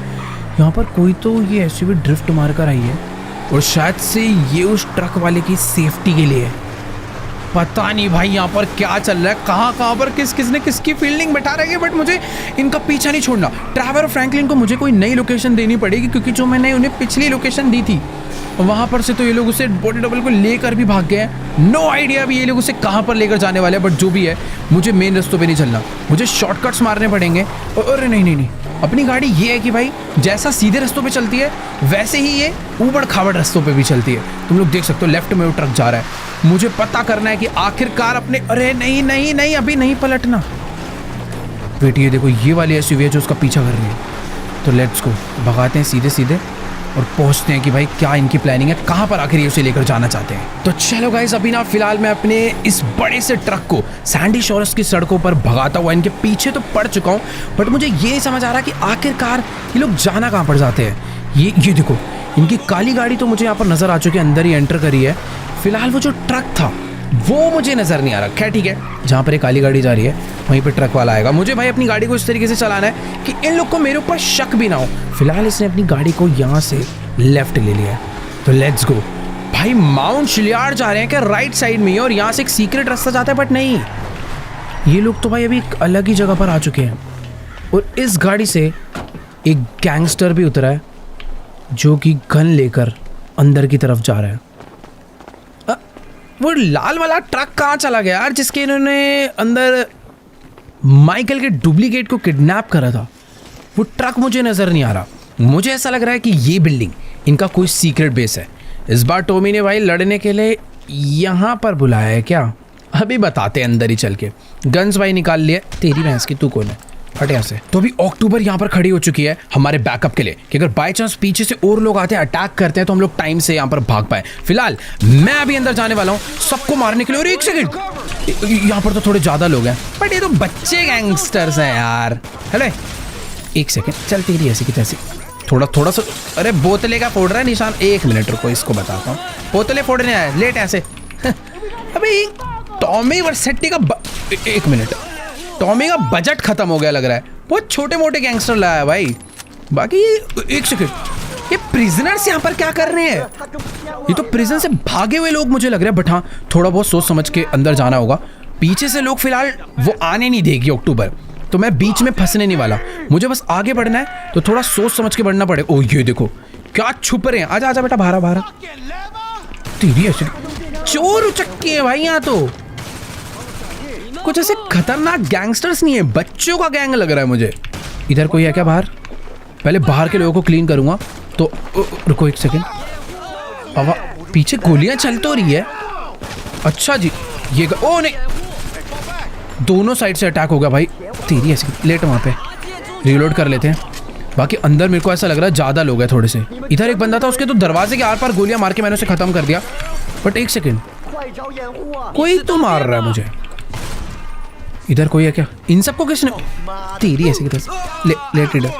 यहाँ पर कोई तो ये एसयूवी ड्रिफ्ट मार कर आई है और शायद से ये उस ट्रक वाले की सेफ्टी के लिए है। पता नहीं भाई यहाँ पर क्या चल रहा है, कहाँ पर किसने किसकी फील्डिंग बैठा रही है, बट मुझे इनका पीछा नहीं छोड़ना। ट्रैवर और फ्रैंकलिन को मुझे कोई नई लोकेशन देनी पड़ेगी, क्योंकि जो मैंने उन्हें पिछली लोकेशन दी थी वहाँ पर से तो ये लोग उसे बॉडी डबल को लेकर भी भाग गए हैं। नो आइडिया अभी ये लोग उसे कहाँ पर लेकर जाने वाले हैं, बट जो भी है मुझे मेन रास्तों पे नहीं चलना, मुझे शॉर्टकट्स मारने पड़ेंगे। अरे नहीं, अपनी गाड़ी ये है कि भाई जैसा सीधे रास्तों पे चलती है वैसे ही ये ऊबड़ खाबड़ रास्तों पे भी चलती है। तुम लोग देख सकते हो लेफ्ट में वो ट्रक जा रहा है। मुझे पता करना है कि आखिरकार अपने, अरे नहीं अभी नहीं पलटना। वेट, ये देखो ये वाली एसयूवी है जो उसका पीछा कर रही है। तो लेट्स गो, भगाते हैं सीधे और पहुंचते हैं कि भाई क्या इनकी प्लानिंग है, कहाँ पर आखिर ये उसे लेकर जाना चाहते हैं। तो चलो गाइस, अभी ना फिलहाल मैं अपने इस बड़े से ट्रक को सैंडी शोर्स की सड़कों पर भगाता हुआ इनके पीछे तो पड़ चुका हूँ, बट मुझे ये नहीं समझ आ रहा कि आखिरकार ये लोग जाना कहाँ पर जाते हैं। ये देखो इनकी काली गाड़ी तो मुझे यहाँ पर नजर आ चुकी है, अंदर ही एंटर करी है। फिलहाल वो जो ट्रक था वो मुझे नजर नहीं आ रहा। खैर ठीक है, जहाँ पर एक काली गाड़ी जा रही है वहीं पे ट्रक वाला आएगा। मुझे भाई अपनी गाड़ी को इस तरीके से चलाना है कि इन लोग को मेरे ऊपर शक भी ना हो। फिलहाल इसने अपनी गाड़ी को यहाँ से लेफ्ट ले लिया है, तो लेट्स गो। भाई माउंट शिलियार्ड जा रहे हैं क्या राइट साइड में ही, और यहाँ से एक सीक्रेट रास्ता जाता है, बट नहीं, ये लोग तो भाई अभी एक अलग ही जगह पर आ चुके हैं। और इस गाड़ी से एक गैंगस्टर भी उतरा है जो कि गन लेकर अंदर की तरफ जा रहा है। वो लाल वाला ट्रक कहाँ चला गया यार, जिसके इन्होंने अंदर माइकल के डुप्लीकेट को किडनैप करा था? वो ट्रक मुझे नजर नहीं आ रहा। मुझे ऐसा लग रहा है कि ये बिल्डिंग इनका कोई सीक्रेट बेस है। इस बार टॉमी ने भाई लड़ने के लिए यहाँ पर बुलाया है क्या? अभी बताते हैं अंदर ही चल के। गन्स भाई निकाल लिए। तेरी भैंस की, तू कौन है? हट यहाँ से। तो अभी अक्टूबर यहाँ पर खड़ी हो चुकी है हमारे बैकअप के लिए कि अगर बाय चांस पीछे से और लोग आते हैं, अटैक करते हैं, तो हम लोग टाइम से यहाँ पर भाग पाए। फिलहाल मैं अभी अंदर जाने वाला हूँ सबको मारने के लिए। और एक सेकंड, यहाँ पर तो थोड़े ज्यादा लोग हैं, बट ये तो बच्चे गैंगस्टर्स हैं यार। हेलो एक सेकंड, चल तेरी ऐसी की तैसी थोड़ा सा। अरे बोतले का फोड़ रहा है निशान। एक मिनट रुको, इसको बताता हूँ। बोतले फोड़ने आया लेट ऐसे। अभी टॉमी वर्सेटी का एक मिनट, टॉमी का बजट खत्म हो गया लग रहा है। बहुत छोटे मोटे गैंगस्टर लाया है भाई। बाकी एक सेकंड, ये प्रिजनर्स यहाँ पर क्या कर रहे हैं? ये तो प्रिजन से भागे हुए लोग मुझे लग रहा है, बट हाँ थोड़ा बहुत सोच समझ के अंदर जाना होगा। पीछे से लोग फिलहाल वो आने नहीं देगी अक्टूबर, तो मैं बीच में फंसने नहीं वाला। मुझे बस आगे बढ़ना है, तो थोड़ा सोच समझ के बढ़ना पड़ेगा। ओ ये देखो क्या छुप रहे हैं। आजा आजा बेटा, बाहर। तेरी ऐसे चोर उचक्के हैं भाई यहाँ तो। कुछ ऐसे खतरनाक गैंगस्टर्स नहीं है, बच्चों का गैंग लग रहा है मुझे। इधर कोई है क्या बाहर? पहले बाहर के लोगों को क्लीन करूंगा। तो रुको एक सेकेंड, अब पीछे गोलियां चल तो रही है। अच्छा जी, ये ओ नहीं, दोनों साइड से अटैक हो गया भाई। तेरी ऐसी लेट, वहाँ पे रिलोड कर लेते हैं। बाकी अंदर मेरे को ऐसा लग रहा है ज़्यादा लोग हैं थोड़े से। इधर एक बंदा था, उसके तो दरवाजे के आर पार गोलियां मार के मैंने उसे ख़त्म कर दिया। बट एक सेकेंड, कोई तो मार रहा है मुझे। इधर कोई है क्या? इन सबको किसने? तेरी ऐसी की तरह लेट इधर।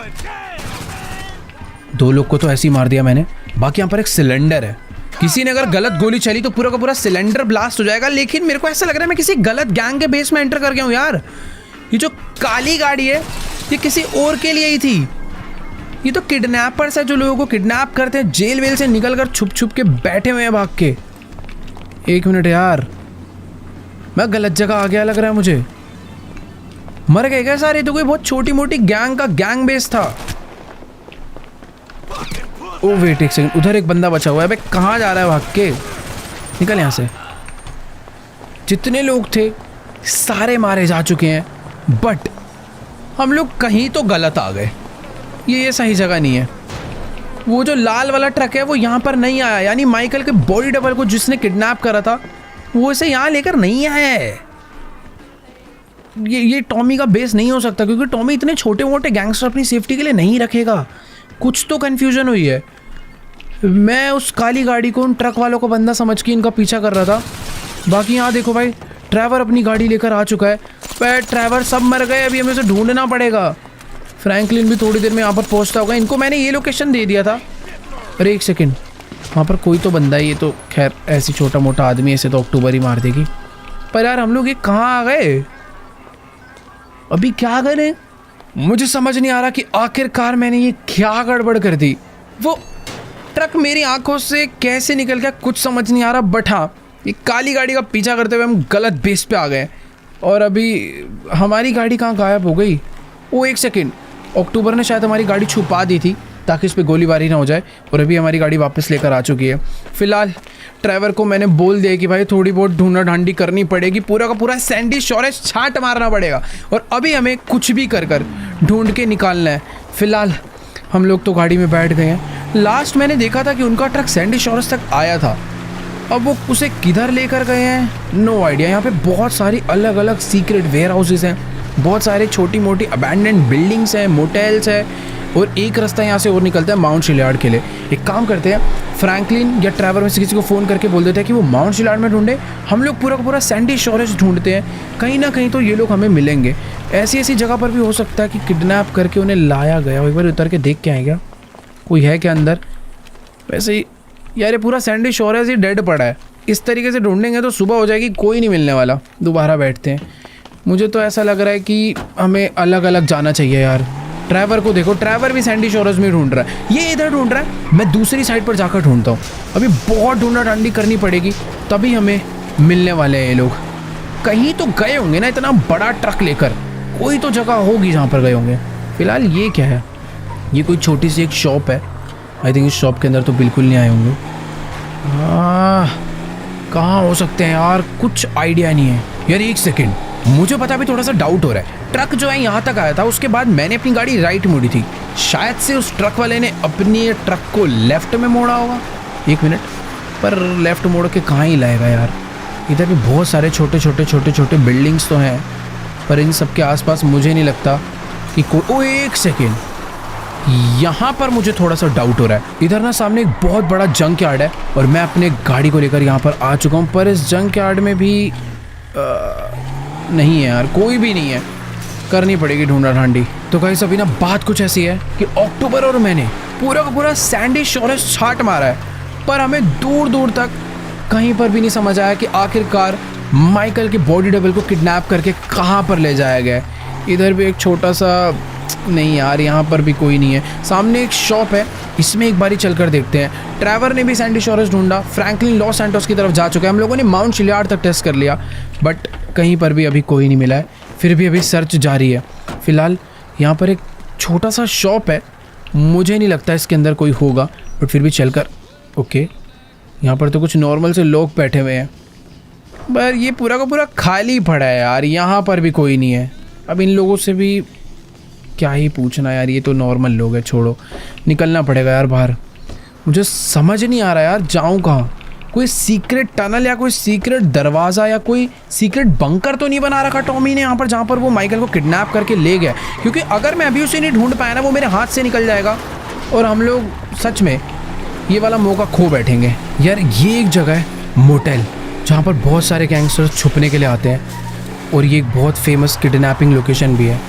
दो लोग को तो ऐसे ही मार दिया मैंने। बाकी यहाँ पर एक सिलेंडर है, किसी ने अगर गलत गोली चली तो पूरा का पूरा सिलेंडर ब्लास्ट हो जाएगा। लेकिन मेरे को ऐसा लग रहा है मैं किसी गलत गैंग के बेस में एंटर कर गया हूँ यार। ये जो काली गाड़ी है ये किसी और के लिए ही थी। ये तो किडनैपर्स है जो लोगों को किडनैप करते हैं, जेल वेल से निकल कर छुप के बैठे हुए हैं भाग के। एक मिनट यार, मैं गलत जगह आ गया लग रहा है मुझे। मर गए क्या सारे? तो कोई बहुत छोटी मोटी गैंग का गैंग बेस था। ओ वेट एक सेकंड, उधर एक बंदा बचा हुआ है। अबे कहाँ जा रहा है भाग के? निकल यहाँ से। जितने लोग थे सारे मारे जा चुके हैं, बट हम लोग कहीं तो गलत आ गए। ये सही जगह नहीं है। वो जो लाल वाला ट्रक है वो यहाँ पर नहीं आया, यानी माइकल के बॉडी डबल को जिसने किडनैप करा था वो इसे यहाँ लेकर नहीं आया है। ये टॉमी का बेस नहीं हो सकता, क्योंकि टॉमी इतने छोटे मोटे गैंगस्टर अपनी सेफ्टी के लिए नहीं रखेगा। कुछ तो कन्फ्यूजन हुई है। मैं उस काली गाड़ी को उन ट्रक वालों को बंदा समझ के इनका पीछा कर रहा था। बाकी यहाँ देखो भाई, ट्रैवर अपनी गाड़ी लेकर आ चुका है। पर ट्रैवर सब मर गए, अभी हमें उसे ढूंढना पड़ेगा। फ्रैंकलिन भी थोड़ी देर में यहाँ पर पहुँचता होगा। इनको मैंने ये लोकेशन दे दिया था, अरे एक सेकेंड, वहाँ पर कोई तो बंदा है। ये तो खैर ऐसी छोटा मोटा आदमी, ऐसे तो अक्टूबर ही मार देगी। पर यार हम लोग ये कहाँ आ गए? अभी क्या करें? मुझे समझ नहीं आ रहा कि आखिरकार मैंने ये क्या गड़बड़ कर दी। वो ट्रक मेरी आंखों से कैसे निकल गया कुछ समझ नहीं आ रहा। बट हाँ, ये काली गाड़ी का पीछा करते हुए हम गलत बेस पे आ गए और अभी हमारी गाड़ी कहाँ गायब हो गई? वो एक सेकेंड, अक्टूबर ने शायद हमारी गाड़ी छुपा दी थी ताकि इस पर गोलीबारी ना हो जाए और अभी हमारी गाड़ी वापस लेकर आ चुकी है। फिलहाल ड्राइवर को मैंने बोल दिया कि भाई थोड़ी बहुत ढूंढा ढांडी करनी पड़ेगी, पूरा का पूरा सैंडी शोरेज छांट मारना पड़ेगा और अभी हमें कुछ भी कर कर ढूंढ के निकालना है। फिलहाल हम लोग तो गाड़ी में बैठ गए हैं। लास्ट मैंने देखा था कि उनका ट्रक सैंडी शोरेज तक आया था, अब वो उसे किधर लेकर गए हैं नो आइडिया। यहाँ पे बहुत सारी अलग अलग सीक्रेट वेयर हाउसेज हैं, बहुत सारे छोटी मोटी अबैंडन्ड बिल्डिंग्स हैं, मोटेल्स है और एक रास्ता यहाँ से और निकलता है माउंट शिलयार्ड के लिए। एक काम करते हैं, फ्रैंकलिन या ट्रैवर में से किसी को फ़ोन करके बोल देते हैं कि वो माउंट शिलयार्ड में ढूंढे, हम लोग पूरा का पूरा सैंडी शोरेज ढूंढते हैं। कहीं ना कहीं तो ये लोग हमें मिलेंगे। ऐसी ऐसी जगह पर भी हो सकता है कि किडनैप करके उन्हें लाया गया हो। एक बार उतर के देख के आए क्या कोई है क्या अंदर? वैसे ही यार ये पूरा सैंडी शोरेज ही डेड पड़ा है। इस तरीके से ढूंढेंगे तो सुबह हो जाएगी, कोई नहीं मिलने वाला। दोबारा बैठते हैं। मुझे तो ऐसा लग रहा है कि हमें अलग अलग जाना चाहिए यार। ड्राइवर को देखो, ड्राइवर भी सैंडी शोरेज में ढूंढ रहा है, ये इधर ढूंढ रहा है, मैं दूसरी साइड पर जाकर ढूंढता हूँ। अभी बहुत ढूंढा ढांडी करनी पड़ेगी तभी हमें मिलने वाले हैं ये लोग। कहीं तो गए होंगे ना, इतना बड़ा ट्रक लेकर कोई तो जगह होगी जहाँ पर गए होंगे। फिलहाल ये क्या है? ये कोई छोटी सी एक शॉप है। आई थिंक इस शॉप के अंदर तो बिल्कुल नहीं आए होंगे। कहाँ हो सकते हैं यार, कुछ आइडिया नहीं है यार। एक सेकेंड, मुझे पता भी थोड़ा सा डाउट हो रहा है। ट्रक जो है यहाँ तक आया था, उसके बाद मैंने अपनी गाड़ी राइट मोड़ी थी, शायद से उस ट्रक वाले ने अपनी ट्रक को लेफ्ट में मोड़ा होगा। एक मिनट, पर लेफ्ट मोड़ के कहाँ ही लाएगा यार? इधर भी बहुत सारे छोटे छोटे बिल्डिंग्स तो हैं, पर इन सब के आसपास मुझे नहीं लगता कि कोई। ओ एक सेकेंड, यहाँ पर मुझे थोड़ा सा डाउट हो रहा है। इधर ना सामने एक बहुत बड़ा जंक यार्ड है और मैं अपने गाड़ी को लेकर यहाँ पर आ चुका हूँ, पर इस जंक यार्ड में भी नहीं है यार, कोई भी नहीं है। करनी पड़ेगी ढूंढा ढांडी। तो गाइस अभी ना बात कुछ ऐसी है कि अक्टूबर और मैंने पूरा का पूरा सैंडी शोरेज छाट मारा है, पर हमें दूर दूर तक कहीं पर भी नहीं समझ आया कि आखिरकार माइकल के बॉडी डबल को किडनैप करके कहाँ पर ले जाया गया है। इधर भी एक छोटा सा, नहीं यार यहाँ पर भी कोई नहीं है। सामने एक शॉप है, इसमें एक बारी चलकर देखते हैं। ट्रैवर ने भी सैंडी शोरेज ढूंढा, फ्रैंकलिन लॉस सैंटोस की तरफ जा चुका है। हम लोगों ने माउंट शिलयार्ड तक टेस्ट कर लिया, बट कहीं पर भी अभी कोई नहीं मिला है। फिर भी अभी सर्च जारी है। फिलहाल यहाँ पर एक छोटा सा शॉप है, मुझे नहीं लगता इसके अंदर कोई होगा, बट फिर भी चलकर। ओके, यहाँ पर तो कुछ नॉर्मल से लोग बैठे हुए हैं, पर ये पूरा का पूरा खाली पड़ा है यार। यहाँ पर भी कोई नहीं है। अब इन लोगों से भी क्या ही पूछना यार, ये तो नॉर्मल लोग हैं। छोड़ो, निकलना पड़ेगा यार बाहर। मुझे समझ नहीं आ रहा यार, जाऊँ कहाँ? कोई सीक्रेट टनल या कोई सीक्रेट दरवाज़ा या कोई सीक्रेट बंकर तो नहीं बना रखा टॉमी ने यहाँ पर, जहाँ पर वो माइकल को किडनैप करके ले गया? क्योंकि अगर मैं अभी उसे नहीं ढूंढ पाया ना, वो मेरे हाथ से निकल जाएगा और हम लोग सच में ये वाला मौका खो बैठेंगे। यार ये एक जगह है मोटेल, जहाँ पर बहुत सारे गैंगस्टर्स छुपने के लिए आते हैं और ये एक बहुत फेमस किडनैपिंग लोकेशन भी है,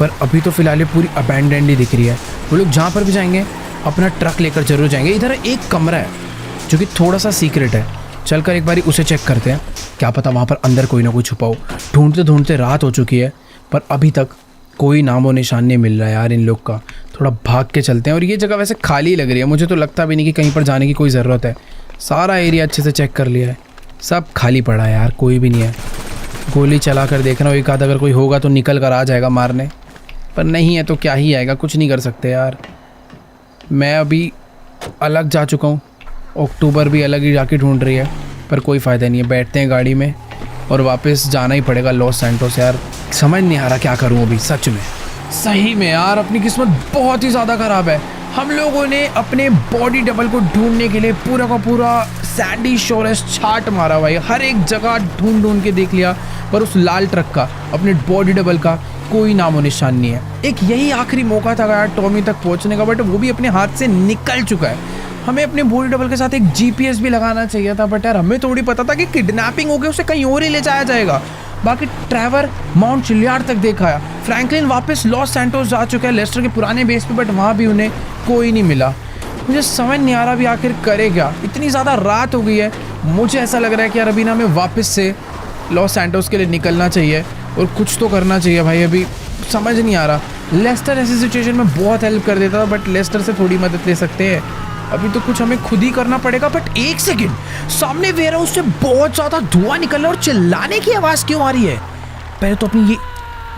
पर अभी तो फ़िलहाल ये पूरी अबैंडन्ड ही दिख रही है। वो लोग जहाँ पर भी जाएंगे अपना ट्रक लेकर जरूर जाएंगे। इधर एक कमरा है जो कि थोड़ा सा सीक्रेट है, चलकर एक बारी उसे चेक करते हैं। क्या पता वहाँ पर अंदर कोई ना कोई छुपा हो। ढूंढते ढूंढते रात हो चुकी है, पर अभी तक कोई नामो निशान नहीं मिल रहा है यार इन लोग का। थोड़ा भाग के चलते हैं। और ये जगह वैसे खाली लग रही है, मुझे तो लगता भी नहीं कि कहीं पर जाने की कोई ज़रूरत है। सारा एरिया अच्छे से चेक कर लिया है, सब खाली पड़ा है यार, कोई भी नहीं है। गोली चला कर देख रहा हूँ, एक आध अगर कोई होगा तो निकल कर आ जाएगा मारने, पर नहीं है तो क्या ही आएगा, कुछ नहीं कर सकते यार। मैं अभी अलग जा चुका हूँ, अक्टूबर भी अलग ही जाके ढूंढ रही है, पर कोई फ़ायदा नहीं है। बैठते हैं गाड़ी में और वापस जाना ही पड़ेगा लॉस सैंटोस। यार समझ नहीं आ रहा क्या करूँ अभी, सच में सही में यार अपनी किस्मत बहुत ही ज़्यादा ख़राब है। हम लोगों ने अपने बॉडी डबल को ढूंढने के लिए पूरा का पूरा सैंडी शोरेज छाट मारा भाई, हर एक जगह ढूंढ ढूंढ के देख लिया, पर उस लाल ट्रक का, अपने बॉडी डबल का कोई नामो निशान नहीं है। एक यही आखिरी मौका था यार टॉमी तक पहुंचने का, बट वो भी अपने हाथ से निकल चुका है। हमें अपने बॉडी डबल के साथ एक जीपीएस भी लगाना चाहिए था, बट यार हमें थोड़ी पता था कि किडनैपिंग हो गई, उसे कहीं और ही ले जाया जाएगा। बाकी ट्रैवर माउंट शिलयार्ड तक देखा है, फ्रैंकलिन वापस लॉस सैंटोस जा चुका है लेस्टर के पुराने बेस पे, बट वहाँ भी उन्हें कोई नहीं मिला। मुझे समझ नहीं आ रहा अभी आखिर करे क्या। इतनी ज़्यादा रात हो गई है, मुझे ऐसा लग रहा है कि यार अभी ना हमें वापस से लॉस सैंटोस के लिए निकलना चाहिए और कुछ तो करना चाहिए भाई। अभी समझ नहीं आ रहा। लेस्टर ऐसी सिचुएशन में बहुत हेल्प कर देता था, बट लेस्टर से थोड़ी मदद ले सकते हैं। अभी तो कुछ हमें खुद ही करना पड़ेगा। बट एक सेकेंड, सामने वेयर हाउस से बहुत ज़्यादा धुआं निकल रहा है और चिल्लाने की आवाज़ क्यों आ रही है? पहले तो अपनी ये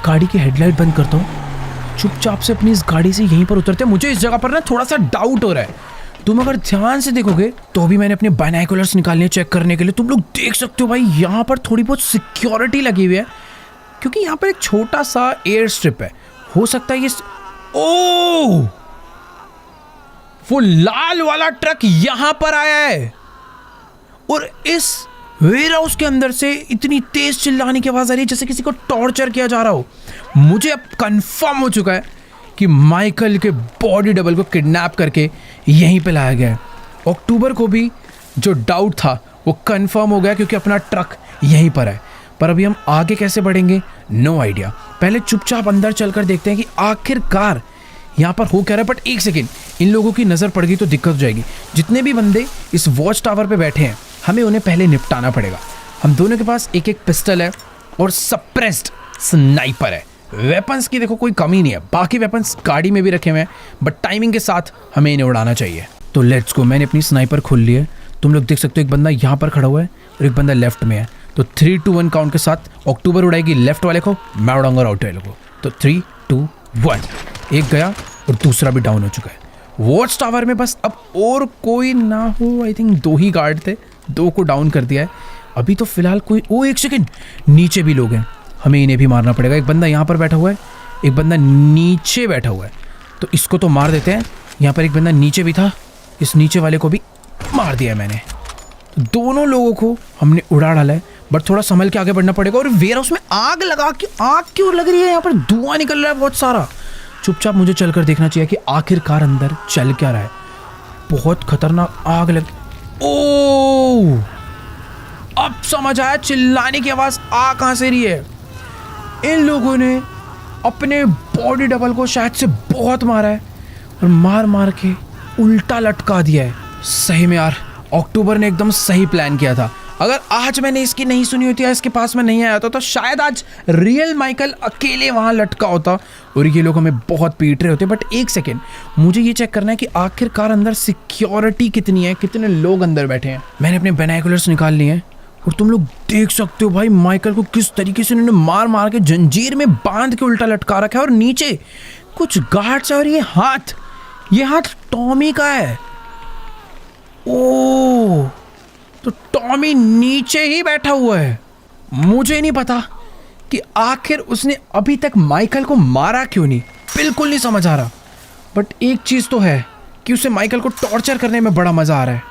गाड़ी की हेडलाइट बंद करता हूँ, चुपचाप से अपनी इस गाड़ी से यहीं पर उतरते हैं। मुझे इस जगह पर ना थोड़ा सा डाउट हो रहा है। तुम अगर ध्यान से देखोगे तो अभी मैंने अपने बाइनोकुलर्स निकालने चेक करने के लिए, तुम लोग देख सकते हो भाई यहाँ पर थोड़ी बहुत सिक्योरिटी लगी हुई है, क्योंकि यहाँ पर एक छोटा सा एयर स्ट्रिप है। हो सकता है ये ओह, वो लाल वाला ट्रक यहाँ पर आया है और इस वेयर हाउस के अंदर से इतनी तेज चिल्लाने की आवाज आ रही है जैसे किसी को टॉर्चर किया जा रहा हो। मुझे अब कंफर्म हो चुका है कि माइकल के बॉडी डबल को किडनैप करके यहीं पे लाया गया है। अक्टूबर को भी जो डाउट था वो कंफर्म हो गया, क्योंकि अपना ट्रक यहीं पर है। पर अभी हम आगे कैसे बढ़ेंगे, नो आइडिया। पहले चुपचाप अंदर चलकर देखते हैं कि आखिरकार यहाँ पर हो क्या रहा है। बट एक सेकेंड, इन लोगों की नज़र पड़ गई तो दिक्कत हो जाएगी। जितने भी बंदे इस वॉच टावर पे बैठे हैं, हमें उन्हें पहले निपटाना पड़ेगा। हम दोनों के पास एक एक पिस्टल है और सप्रेस्ड स्नाइपर है। वेपन्स की देखो कोई कमी नहीं है, बाकी वेपन्स गाड़ी में भी रखे हुए हैं, बट टाइमिंग के साथ हमें इन्हें उड़ाना चाहिए। तो लेट्स गो। मैंने अपनी स्नाइपर खोल ली है। तुम लोग देख सकते हो एक बंदा यहाँ पर खड़ा हुआ है और एक बंदा लेफ्ट में है। तो 3, 2, 1 काउंट के साथ अक्टूबर उड़ाएगी लेफ्ट वाले को, मैं उड़ाऊंगा राइट वाले को। तो 3, 2, 1, एक गया और दूसरा भी डाउन हो चुका है। वॉच टावर में बस अब और कोई ना हो। आई थिंक 2 ही गार्ड थे, 2 को डाउन कर दिया है अभी तो फिलहाल कोई। ओ एक सेकेंड, नीचे भी लोग हैं, हमें इन्हें भी मारना पड़ेगा। एक बंदा यहाँ पर बैठा हुआ है, एक बंदा नीचे बैठा हुआ है, तो इसको तो मार देते हैं। यहाँ पर एक बंदा नीचे भी था, इस नीचे वाले को भी मार दिया मैंने। तो दोनों लोगों को हमने उड़ा डाला है, बट थोड़ा संभल के आगे बढ़ना पड़ेगा। और वेयर हाउस में आग लगा के, आग क्यों लग रही है? यहाँ पर धुआं निकल रहा है बहुत सारा। चुपचाप मुझे चलकर देखना चाहिए कि आखिरकार अंदर चल क्या रहा है। बहुत खतरनाक आग लग। ओह, अब समझ आया चिल्लाने की आवाज आ कहां से रही है। इन लोगों ने अपने बॉडी डबल को शायद से बहुत मारा है और मार मार के उल्टा लटका दिया है। सही में यार, अक्टूबर ने एकदम सही प्लान किया था। अगर आज मैंने इसकी नहीं सुनी होती या इसके पास में नहीं आया था तो शायद आज रियल माइकल अकेले वहाँ लटका होता और ये लोग हमें बहुत पीट रहे होते। बट एक सेकेंड, मुझे ये चेक करना है कि आखिरकार अंदर सिक्योरिटी कितनी है, कितने लोग अंदर बैठे हैं। मैंने अपने बाइनोकुलर्स निकाल लिए हैं और तुम लोग देख सकते हो भाई माइकल को किस तरीके से उन्होंने मार मार के जंजीर में बांध के उल्टा लटका रखा है। और नीचे कुछ गार्ड्स है और ये हाथ टॉमी का है। ओह, तो टॉमी नीचे ही बैठा हुआ है। मुझे नहीं पता कि आखिर उसने अभी तक माइकल को मारा क्यों नहीं, बिल्कुल नहीं समझ आ रहा। बट एक चीज़ तो है कि उसे माइकल को टॉर्चर करने में बड़ा मज़ा आ रहा है।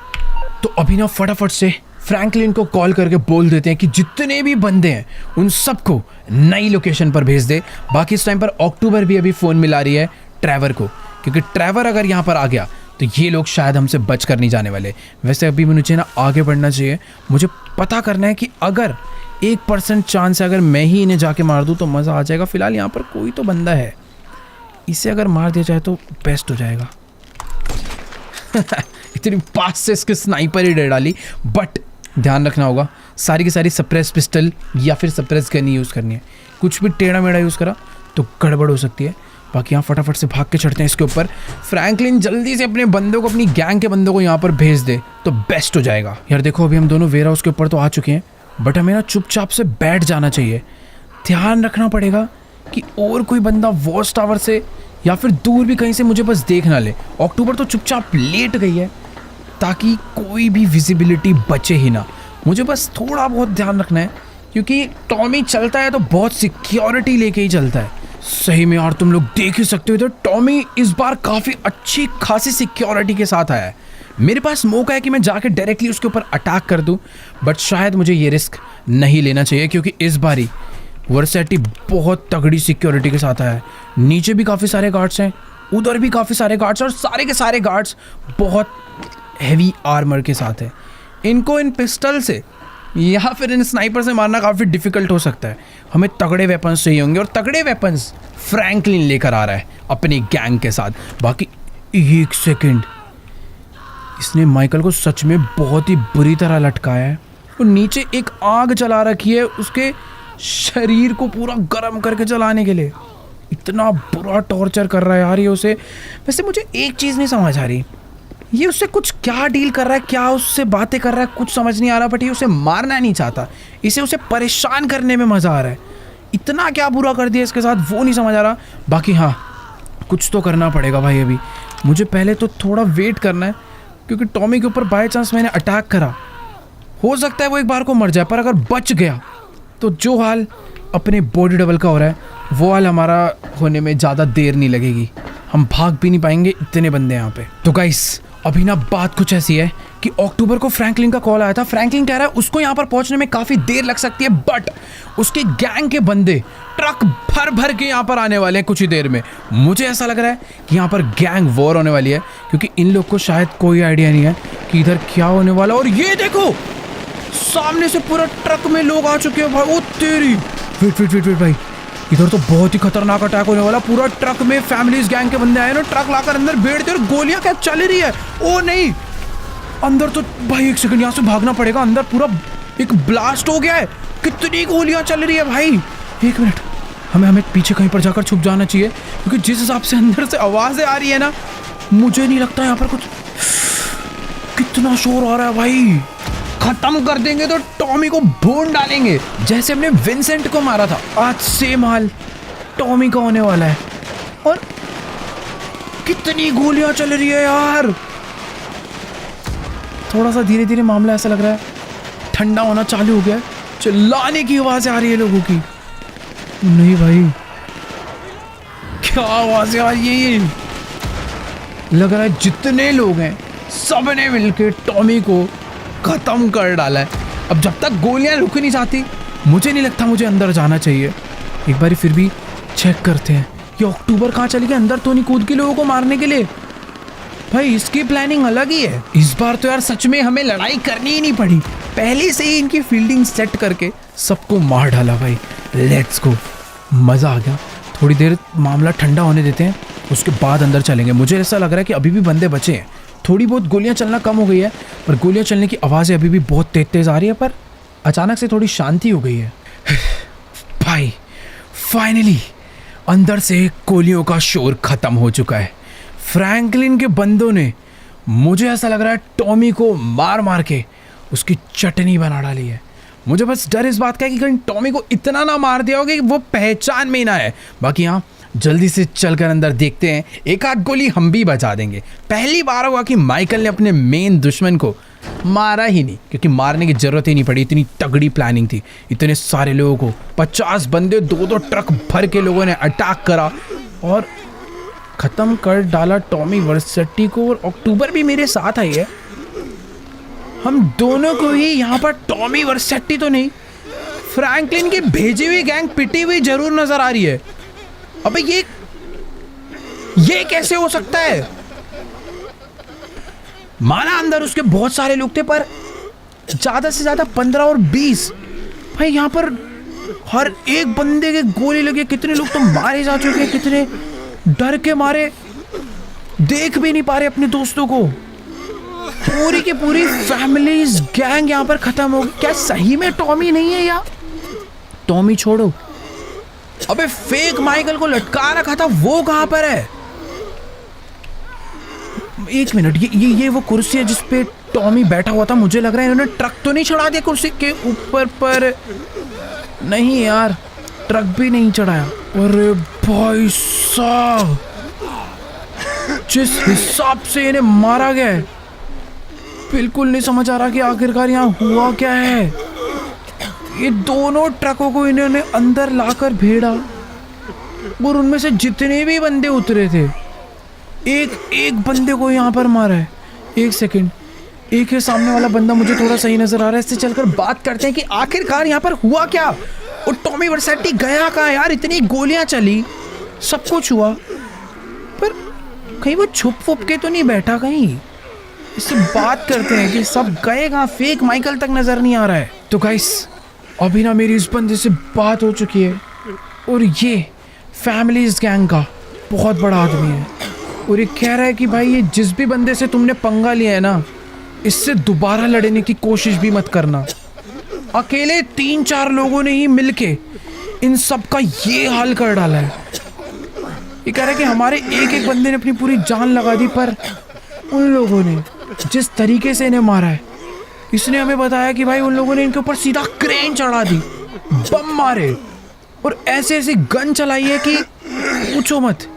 तो अभी ना फटाफट से फ्रैंकलिन को कॉल करके बोल देते हैं कि जितने भी बंदे हैं उन सबको नई लोकेशन पर भेज दे। बाकी इस टाइम पर अक्टूबर भी अभी फ़ोन मिला रही है ट्रेवर को, क्योंकि ट्रेवर अगर यहाँ पर आ गया तो ये लोग शायद हमसे बच कर नहीं जाने वाले। वैसे अभी मुझे ना आगे बढ़ना चाहिए। मुझे पता करना है कि अगर 1% चांस है, अगर मैं ही इन्हें जाके मार दूँ तो मज़ा आ जाएगा। फिलहाल यहाँ पर कोई तो बंदा है, इसे अगर मार दिया जाए तो बेस्ट हो जाएगा। इतनी पास से इसके स्नाइपर ही डर डाली। बट ध्यान रखना होगा, सारी की सारी सप्रेस पिस्टल या फिर सप्रेस गन यूज़ करनी है। कुछ भी टेढ़ा मेढ़ा यूज़ करा तो गड़बड़ हो सकती है। बाकी यहाँ फटाफट से भाग के चढ़ते हैं इसके ऊपर। फ्रैंकलिन जल्दी से अपने बंदों को, अपनी गैंग के बंदों को यहाँ पर भेज दे तो बेस्ट हो जाएगा। यार देखो, अभी हम दोनों वेयर हाउस के ऊपर तो आ चुके हैं, बट हमें ना चुपचाप से बैठ जाना चाहिए। ध्यान रखना पड़ेगा कि और कोई बंदा वॉच टावर से या फिर दूर भी कहीं से मुझे बस देख ना ले। अक्टूबर तो चुपचाप लेट गई है ताकि कोई भी विजिबिलिटी बचे ही ना। मुझे बस थोड़ा बहुत ध्यान रखना है, क्योंकि टॉमी चलता है तो बहुत सिक्योरिटी लेके ही चलता है। सही में यार, तुम लोग देख ही सकते हो तो टॉमी इस बार काफ़ी अच्छी खासी सिक्योरिटी के साथ आया है। मेरे पास मौका है कि मैं जाके डायरेक्टली उसके ऊपर अटैक कर दूं, बट शायद मुझे ये रिस्क नहीं लेना चाहिए, क्योंकि इस बारी वर्सेटी बहुत तगड़ी सिक्योरिटी के साथ आया है। नीचे भी काफ़ी सारे गार्ड्स हैं, उधर भी काफ़ी सारे गार्ड्स, और सारे के सारे गार्ड्स बहुत हैवी आर्मर के साथ है। इनको इन पिस्टल से या फिर इन स्नाइपर से मारना काफ़ी डिफिकल्ट हो सकता है। हमें तगड़े वेपन्स चाहिए होंगे, और तगड़े वेपन्स फ्रैंकलिन लेकर आ रहा है अपनी गैंग के साथ। बाकी एक सेकंड, इसने माइकल को सच में बहुत ही बुरी तरह लटकाया है और नीचे एक आग जला रखी है उसके शरीर को पूरा गर्म करके जलाने के लिए। इतना बुरा टॉर्चर कर रहा है यार ये उसे। वैसे मुझे एक चीज़ नहीं समझ आ रही, ये उससे कुछ क्या डील कर रहा है, क्या उससे बातें कर रहा है, कुछ समझ नहीं आ रहा। बट ये उसे मारना नहीं चाहता, इसे उसे परेशान करने में मज़ा आ रहा है। इतना क्या बुरा कर दिया इसके साथ वो नहीं समझ आ रहा। बाकी हाँ, कुछ तो करना पड़ेगा भाई। अभी मुझे पहले तो थोड़ा वेट करना है, क्योंकि टॉमी के ऊपर बाय चांस मैंने अटैक करा, हो सकता है वो एक बार को मर जाए, पर अगर बच गया तो जो हाल अपने बॉडी डबल का हो रहा है वो हाल हमारा होने में ज़्यादा देर नहीं लगेगी। हम भाग भी नहीं पाएंगे, इतने बंदे यहाँ पे। तो गाइस अभी ना बात कुछ ऐसी है कि अक्टूबर को फ्रैंकलिन का कॉल आया था। फ्रैंकलिन कह रहा है उसको यहाँ पर पहुँचने में काफ़ी देर लग सकती है, बट उसके गैंग के बंदे ट्रक भर भर के यहाँ पर आने वाले हैं कुछ ही देर में। मुझे ऐसा लग रहा है कि यहाँ पर गैंग वॉर होने वाली है, क्योंकि इन लोग को शायद कोई आइडिया नहीं है कि इधर क्या होने वाला। और ये देखो सामने से पूरा ट्रक में लोग आ चुके हैं भाई। ओ तेरी, वेट वेट वेट वेट भाई, इधर तो बहुत ही खतरनाक अटैक होने वाला। पूरा ट्रक में फैमिलीज गैंग के बंदे आए ना, ट्रक लाकर अंदर बैठते और गोलियां क्या चल रही है। ओ नहीं, अंदर तो भाई एक सेकंड यहाँ से भागना पड़ेगा। अंदर पूरा एक ब्लास्ट हो गया है, कितनी गोलियां चल रही है भाई। एक मिनट, हमें पीछे कहीं पर जाकर छुप जाना चाहिए, क्योंकि जिस हिसाब से अंदर से आवाजें आ रही है ना, मुझे नहीं लगता यहाँ पर कुछ। कितना शोर आ रहा है भाई। खत्म कर देंगे तो टॉमी को भून डालेंगे, जैसे हमने विंसेंट को मारा था। आज सेम हाल टॉमी का होने वाला है। और कितनी गोलियां चल रही है यार। थोड़ा सा धीरे धीरे मामला ऐसा लग रहा है ठंडा होना चालू हो गया है। चिल्लाने की आवाजें आ रही है लोगों की। नहीं भाई, क्या आवाजें आ रही है। ये लग रहा है जितने लोग हैं सबने मिलकर टॉमी को खत्म कर डाला है। अब जब तक गोलियां रुक नहीं जाती, मुझे नहीं लगता मुझे अंदर जाना चाहिए। एक बार फिर भी चेक करते हैं ये अक्टूबर कहाँ चली गई। अंदर तो नहीं कूद के लोगों को मारने के लिए। भाई इसकी प्लानिंग अलग ही है इस बार तो यार। सच में हमें लड़ाई करनी ही नहीं पड़ी, पहले से ही इनकी फील्डिंग सेट करके सबको मार डाला भाई। लेट्स गो, मज़ा आ गया। थोड़ी देर मामला ठंडा होने देते हैं, उसके बाद अंदर चलेंगे। मुझे ऐसा लग रहा है कि अभी भी बंदे बचे हैं। थोड़ी बहुत गोलियां चलना कम हो गई है, पर गोलियां चलने की आवाज़ें अभी भी बहुत तेज तेज आ रही है। पर अचानक से थोड़ी शांति हो गई है। भाई फाइनली अंदर से गोलियों का शोर खत्म हो चुका है। फ्रैंकलिन के बंदों ने, मुझे ऐसा लग रहा है, टॉमी को मार मार के उसकी चटनी बना डाली है। मुझे बस डर इस बात का है कि कहीं टॉमी को इतना ना मार दिया होगा कि वो पहचान में ही ना है। बाकी हाँ, जल्दी से चलकर अंदर देखते हैं, एक आध गोली हम भी बचा देंगे। पहली बार हुआ कि माइकल ने अपने मेन दुश्मन को मारा ही नहीं, क्योंकि मारने की जरूरत ही नहीं पड़ी। इतनी तगड़ी प्लानिंग थी, इतने सारे लोगों को, 50 बंदे, 2-2 ट्रक भर के लोगों ने अटैक करा और ख़त्म कर डाला टॉमी वर्सेटी को। और अक्टूबर भी मेरे साथ आई है। हम दोनों को ही यहाँ पर टॉमी वर्सेटी तो नहीं, फ्रैंकलिन की भेजी हुई गैंग पिटी हुई जरूर नजर आ रही है। अबे ये कैसे हो सकता है। माना अंदर उसके बहुत सारे लोग थे, पर ज्यादा से ज्यादा 15 और 20। भाई यहाँ पर हर एक बंदे के गोली लगे। कितने लोग तो मारे जा चुके हैं, कितने डर के मारे देख भी नहीं पा रहे अपने दोस्तों को। पूरी की पूरी फैमिलीज गैंग यहाँ पर खत्म हो गई। क्या सही में टॉमी नहीं है या टॉमी छोड़ो, अबे फेक माइकल को लटका रखा था वो कहां पर है। एक मिनट, ये वो कुर्सी है जिसपे टॉमी बैठा हुआ था। मुझे लग रहा है इन्होंने ट्रक तो नहीं चढ़ा दिया कुर्सी के ऊपर, पर नहीं यार, ट्रक भी नहीं चढ़ाया। अरे भाई साहब, जिस हिसाब से इन्हें मारा गया है, बिल्कुल नहीं समझ आ रहा कि आखिरकार यहाँ हुआ क्या है। ये दोनों ट्रकों को इन्होंने अंदर लाकर भेड़ा और उनमें से जितने भी बंदे उतरे थे, एक एक बंदे को यहाँ पर मारा है। एक सेकंड, एक है सामने वाला बंदा मुझे थोड़ा सही नजर आ रहा है। इससे चलकर बात करते हैं कि आखिरकार यहाँ पर हुआ क्या। और टॉमी वर्सेटी गया कहाँ यार। इतनी गोलियां चली, सब कुछ हुआ, पर कहीं वो छुप वुप के तो नहीं बैठा कहीं। इससे बात करते हैं कि सब गए कहाँ। फेक माइकल तक नजर नहीं आ रहा है। तो गाइस अभी ना मेरी इस बंदे से बात हो चुकी है, और ये फैमिलीज गैंग का बहुत बड़ा आदमी है, और ये कह रहा है कि भाई ये जिस भी बंदे से तुमने पंगा लिया है ना, इससे दोबारा लड़ने की कोशिश भी मत करना। अकेले 3-4 लोगों ने ही मिलके इन सब का ये हाल कर डाला है। ये कह रहा है कि हमारे एक बंदे ने अपनी पूरी जान लगा दी, पर उन लोगों ने जिस तरीके से इन्हें मारा है, इसने हमें बताया कि भाई उन लोगों ने इनके ऊपर सीधा क्रेन चढ़ा दी, बम मारे और ऐसे ऐसी गन चलाई है कि पूछो मत।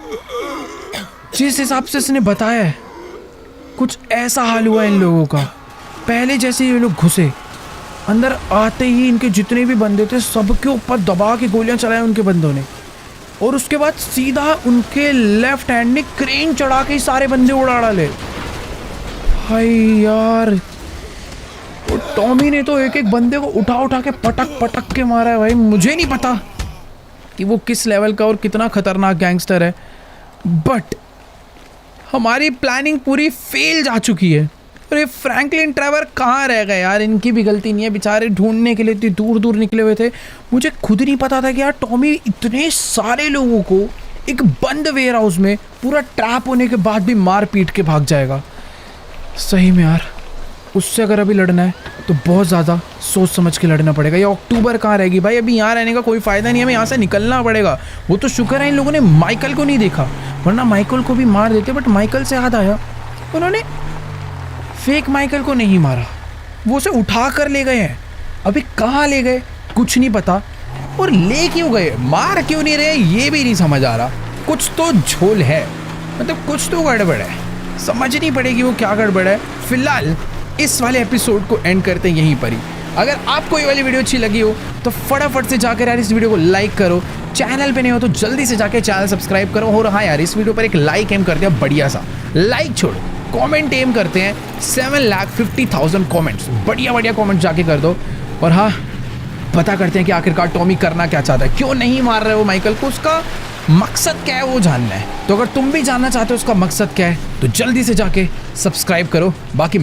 जिस हिसाब से इसने बताया है, कुछ ऐसा हाल हुआ इन लोगों का। पहले जैसे ये लोग घुसे, अंदर आते ही इनके जितने भी बंदे थे सबके ऊपर दबा के गोलियां चलाई उनके बंदों ने, और उसके बाद सीधा उनके लेफ्ट हैंड ने क्रेन चढ़ा के सारे बंदे उड़ा डाले। भाई यार, टॉमी ने तो एक बंदे को उठा के पटक के मारा है। भाई मुझे नहीं पता कि वो किस लेवल का और कितना खतरनाक गैंगस्टर है, बट हमारी प्लानिंग पूरी फेल जा चुकी है। और ये फ्रैंकलिन ट्रेवर कहाँ रह गए यार? इनकी भी गलती नहीं है, बेचारे ढूंढने के लिए इतनी दूर निकले हुए थे। मुझे खुद नहीं पता था कि यार टॉमी इतने सारे लोगों को एक बंद वेयर हाउस में पूरा ट्रैप होने के बाद भी मार पीट के भाग जाएगा। सही में यार, उससे अगर अभी लड़ना है तो बहुत ज़्यादा सोच समझ के लड़ना पड़ेगा। ये अक्टूबर कहाँ रहेगी भाई? अभी यहाँ रहने का कोई फ़ायदा नहीं है, हमें यहाँ से निकलना पड़ेगा। वो तो शुक्र है इन लोगों ने माइकल को नहीं देखा, वरना माइकल को भी मार देते। बट माइकल से याद आया, उन्होंने फेक माइकल को नहीं मारा, वो उसे उठा कर ले गए हैं। अभी कहाँ ले गए कुछ नहीं पता, और ले क्यों गए, मार क्यों नहीं रहे, ये भी नहीं समझ आ रहा। कुछ तो झोल है, मतलब कुछ तो गड़बड़ है, समझनी पड़ेगी वो क्या गड़बड़ है। फिलहाल इस वाले एपिसोड को एंड करते हैं यहीं पर ही। अगर आपको ये वाली वीडियो अच्छी लगी हो तो फटाफट से जाकर यार इस वीडियो को लाइक करो। चैनल पे नहीं हो तो जल्दी से जाकर चैनल सब्सक्राइब करो। और हाँ यार, इस वीडियो पर एक लाइक एम करते हैं, बढ़िया सा लाइक छोड़ो, कमेंट एम करते हैं 7,50,000 कमेंट्स, बढ़िया कमेंट जाके कर दो। और हाँ, पता करते हैं कि आखिरकार टॉमी करना क्या चाहता है, क्यों नहीं मार रहे हो माइकल को, उसका मकसद क्या है वो जानना है। तो अगर तुम भी जानना चाहते हो उसका मकसद क्या है तो जल्दी से जाके सब्सक्राइब करो। बाकी